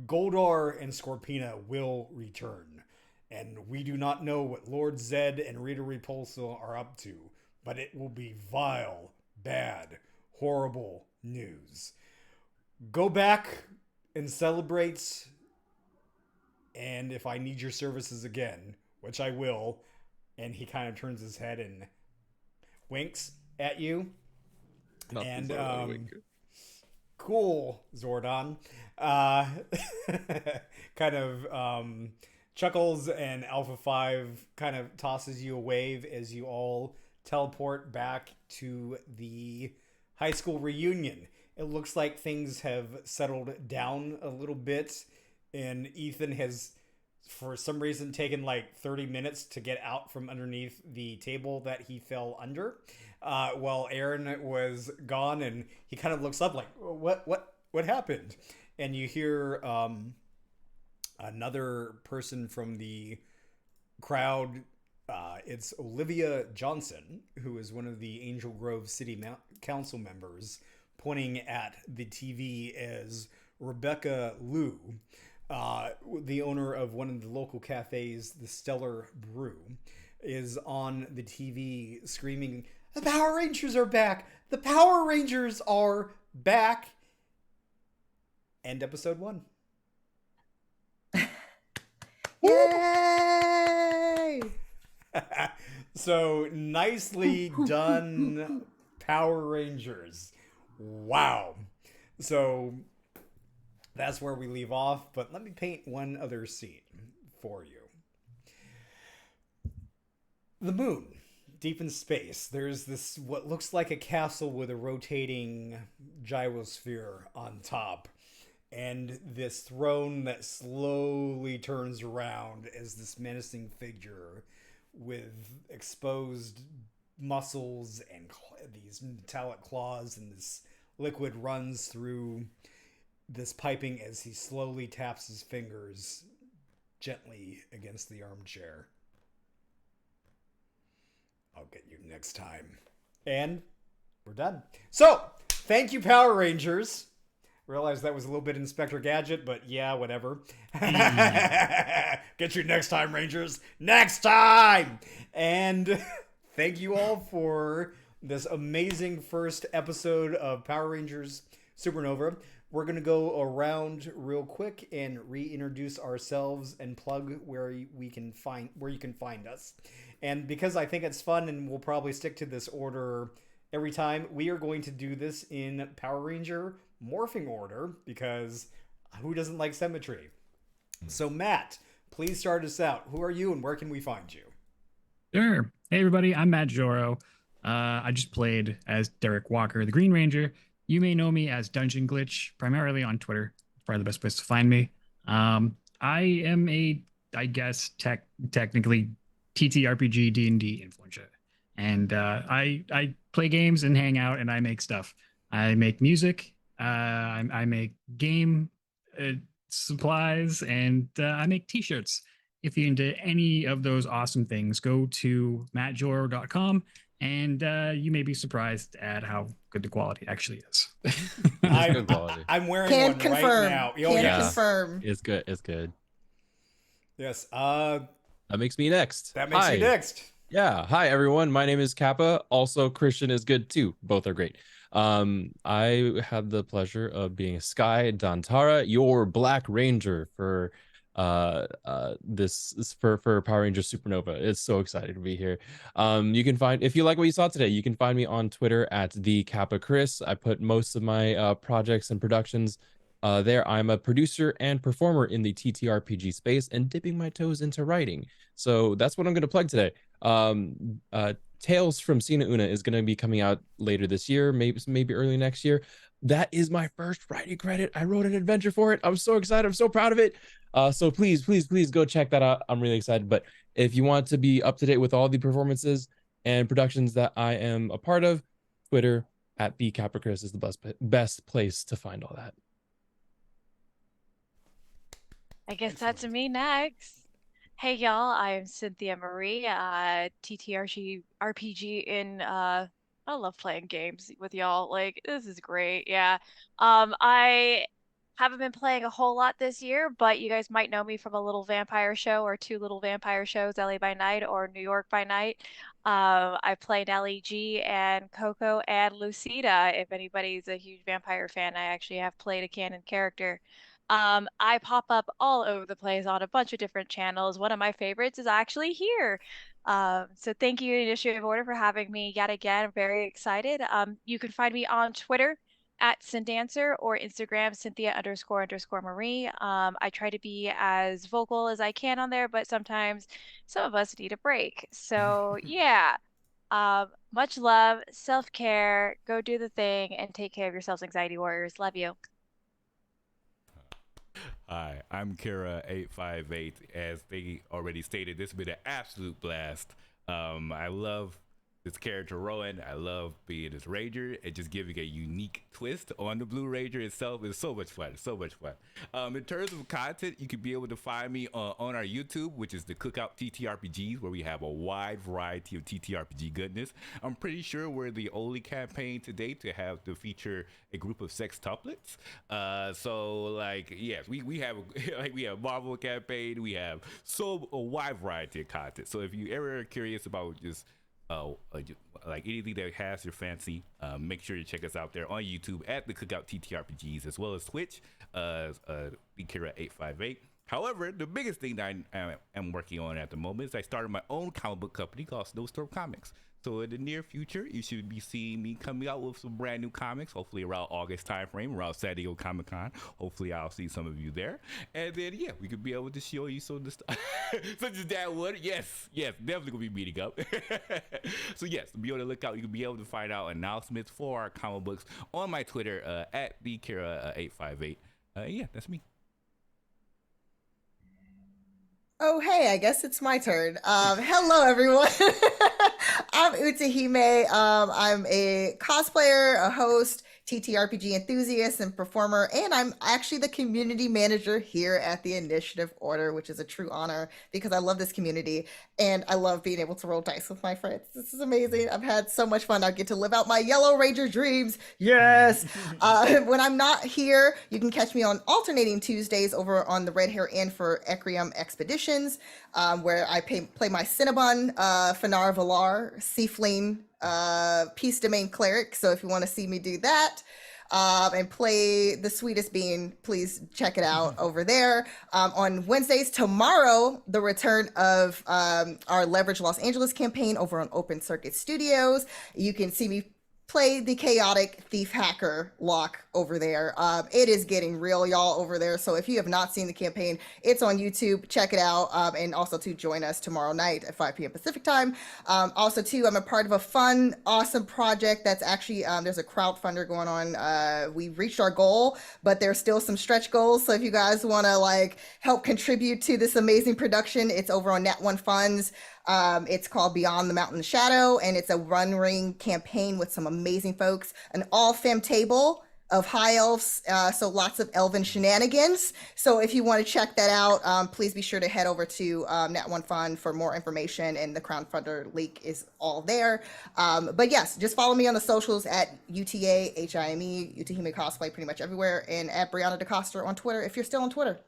Goldar and Scorpina will return, and we do not know what Lord Zedd and Rita Repulsa are up to, but it will be vile, bad, horrible news. Go back and celebrate, and if I need your services again, which I will, and he kind of turns his head and winks at you. And cool, Zordon. Kind of chuckles, and Alpha 5 kind of tosses you a wave as you all teleport back to the high school reunion. It looks like things have settled down a little bit and Ethan has, for some reason, taken like 30 minutes to get out from underneath the table that he fell under, while Aaron was gone, and he kind of looks up like, what happened? And you hear another person from the crowd. It's Olivia Johnson, who is one of the Angel Grove City Council members, pointing at the TV as Rebecca Liu, the owner of one of the local cafes, the Stellar Brew, is on the TV screaming, "The Power Rangers are back! The Power Rangers are back!" End episode 1. Yay! So nicely done, Power Rangers. Wow. So that's where we leave off, but let me paint one other scene for you. The moon, deep in space. There's this, what looks like a castle with a rotating gyrosphere on top, and this throne that slowly turns around as this menacing figure with exposed muscles and these metallic claws, and this liquid runs through this piping as he slowly taps his fingers gently against the armchair. I'll get you next time. And we're done. So, thank you, Power Rangers. Realized that was a little bit Inspector Gadget, but yeah, whatever. Get you next time, Rangers. Next time! And thank you all for this amazing first episode of Power Rangers Supernova. We're going to go around real quick and reintroduce ourselves and plug where you can find us. And because I think it's fun and we'll probably stick to this order every time, we are going to do this in Power Ranger morphing order, because who doesn't like symmetry? So Matt, please start us out. Who are you and where can we find you? Sure. Hey everybody, I'm Matt Joro. I just played as Derek Walker, the Green Ranger. You may know me as Dungeon Glitch, primarily on Twitter. It's probably the best place to find me. I am technically TTRPG D&D influencer. And I play games and hang out and I make stuff. I make music. I make game supplies, and I make t-shirts. If you're into any of those awesome things, go to mattjoro.com, and you may be surprised at how good the quality actually is. Good quality. I'm wearing Can one confirm. right now. Can confirm. It's good. It's good. Yes. That makes me next. That makes Hi. you next. Yeah. Hi, everyone. My name is Kappa. Also, Christian is good too. Both are great. I had the pleasure of being Sky Dantara, your Black Ranger for this for Power Rangers Supernova. It's so excited to be here. You can find, if you like what you saw today, you can find me on Twitter at the Kappa Chris. I put most of my projects and productions there. I'm a producer and performer in the TTRPG space and dipping my toes into writing. So that's what I'm going to plug today. Tales from Sina Una is going to be coming out later this year, maybe early next year. That is my first writing credit. I wrote an adventure for it. I'm so excited. I'm so proud of it. So please go check that out. I'm really excited. But if you want to be up to date with all the performances and productions that I am a part of, Twitter at @BeCapperChris is the best place to find all that. I guess that's me next. Hey y'all, I'm Cynthia Marie, TTRPG in I love playing games with y'all. Like, this is great. Yeah. I haven't been playing a whole lot this year, but you guys might know me from a little vampire show or 2 little vampire shows, LA by Night or New York by Night. I played LEG and Coco and Lucida. If anybody's a huge vampire fan, I actually have played a canon character. I pop up all over the place on a bunch of different channels. One of my favorites is actually here. So thank you, Initiative Order, for having me yet again. I'm very excited. You can find me on Twitter at Syndancer or Instagram, Cynthia__Marie. I try to be as vocal as I can on there, but sometimes some of us need a break. So yeah, much love, self-care, go do the thing, and take care of yourselves, anxiety warriors. Love you. Hi, I'm Kira858. As they already stated, this has been an absolute blast. I love this character Rowan. I love being this Ranger and just giving a unique twist on the Blue Ranger itself. It's so much fun. So much fun. In terms of content, you can be able to find me on our YouTube, which is the Cookout TTRPGs, where we have a wide variety of TTRPG goodness. I'm pretty sure we're the only campaign to date to feature a group of sextuplets. So like, yes, we have like we have Marvel campaign. We have a wide variety of content. So if you ever are curious about just like anything that has your fancy, make sure to check us out there on YouTube at the Cookout TTRPGs, as well as Twitch, Kira858. However, the biggest thing that I am working on at the moment is I started my own comic book company called Snowstorm Comics. So in the near future, you should be seeing me coming out with some brand new comics, hopefully around August timeframe, around San Diego Comic-Con. Hopefully I'll see some of you there. And then, yeah, we could be able to show you some of the stuff. Such as that one. Yes, definitely going to be meeting up. So yes, be on the lookout. You can be able to find out announcements for our comic books on my Twitter, at thekira858. Yeah, that's me. Oh, hey, I guess it's my turn. Hello, everyone. I'm Utahime. I'm a cosplayer, a host, TTRPG enthusiast, and performer, and I'm actually the community manager here at the Initiative Order, which is a true honor because I love this community and I love being able to roll dice with my friends. This is amazing. I've had so much fun. I get to live out my Yellow Ranger dreams. Yes. When I'm not here, you can catch me on alternating Tuesdays over on the Red Hair Inn for Ecrium Expeditions, where I play my Cinnabon, Fanar Valar, Seafling, Peace Domain Cleric. So if you want to see me do that and play the sweetest being, please check it out over there. On Wednesdays, tomorrow, the return of our Leverage Los Angeles campaign over on Open Circuit Studios. You can see me play the chaotic thief hacker Locke over there. It is getting real, y'all, over there. So if you have not seen the campaign, it's on YouTube. Check it out. And also to join us tomorrow night at 5 p.m. Pacific time. Also, too, I'm a part of a fun, awesome project that's actually, there's a crowdfunder going on. We reached our goal, but there's still some stretch goals. So if you guys want to like help contribute to this amazing production, it's over on Net1 Funds. It's called Beyond the Mountain Shadow, and it's a run ring campaign with some amazing folks, an all-fem table of high elves, so lots of elven shenanigans. So if you want to check that out, please be sure to head over to Net1 Fund for more information, and the crowdfunder link is all there. But yes, just follow me on the socials at UTAHIME, Utahime Cosplay, pretty much everywhere, and at Brianna DeCoster on Twitter if you're still on Twitter.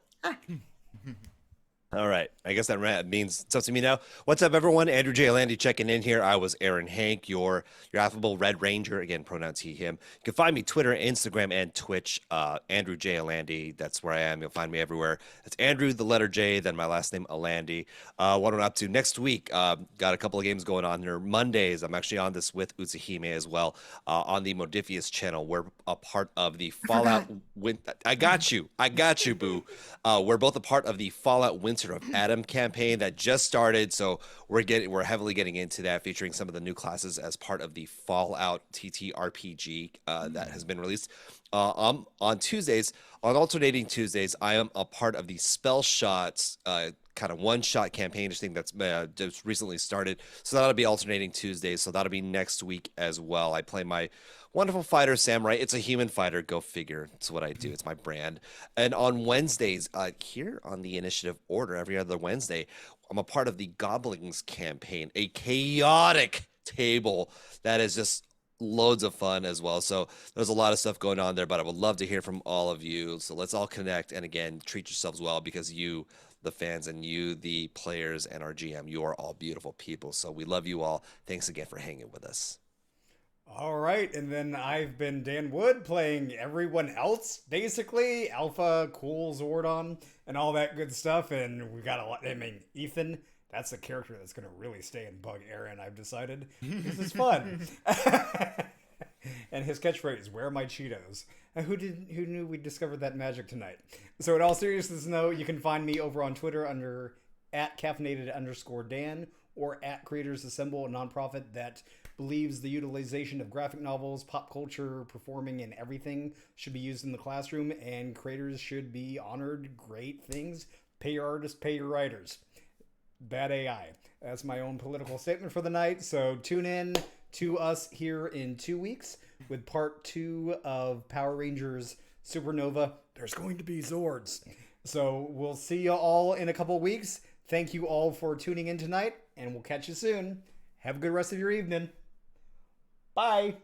All right. I guess that means it's up to me now. What's up, everyone? Andrew J. Landy checking in here. I was Aaron Hank, your affable Red Ranger. Again, pronouns he, him. You can find me Twitter, Instagram, and Twitch. Andrew J. Landy. That's where I am. You'll find me everywhere. It's Andrew, the letter J, then my last name, Alandy. What I'm up to next week, got a couple of games going on here. Mondays, I'm actually on this with Utsuhime as well, on the Modifius channel. We're a part of the Fallout... I got you, boo. We're both a part of the Fallout Winter of Adam campaign that just started, so we're heavily getting into that, featuring some of the new classes as part of the Fallout TTRPG that has been released. On Tuesdays, on alternating Tuesdays, I am a part of the Spell Shots kind of one-shot campaign thing that's just recently started. So that'll be alternating Tuesdays. So that'll be next week as well. I play my wonderful fighter, Samurai. It's a human fighter. Go figure. It's what I do. It's my brand. And on Wednesdays, here on the Initiative Order, every other Wednesday, I'm a part of the Goblins campaign, a chaotic table that is just loads of fun as well. So there's a lot of stuff going on there, but I would love to hear from all of you. So let's all connect. And again, treat yourselves well, because you, the fans, and you, the players, and our GM, you are all beautiful people. So we love you all. Thanks again for hanging with us. All right, and then I've been Dan Wood playing everyone else, basically. Alpha, Cool, Zordon, and all that good stuff. And we've got a lot. I mean, Ethan, that's the character that's going to really stay and bug Aaron, I've decided. This is fun. And his catchphrase, "Where are my Cheetos?" Who knew we discovered that magic tonight? So in all seriousness, though, you can find me over on Twitter under @caffeinated_Dan, or at Creators Assemble, a nonprofit that believes the utilization of graphic novels, pop culture, performing, and everything should be used in the classroom, and creators should be honored. Great things. Pay your artists, pay your writers. Bad AI. That's my own political statement for the night. So tune in to us here in 2 weeks with part 2 of Power Rangers Supernova. There's going to be Zords. So we'll see you all in a couple weeks. Thank you all for tuning in tonight, and we'll catch you soon. Have a good rest of your evening. Bye.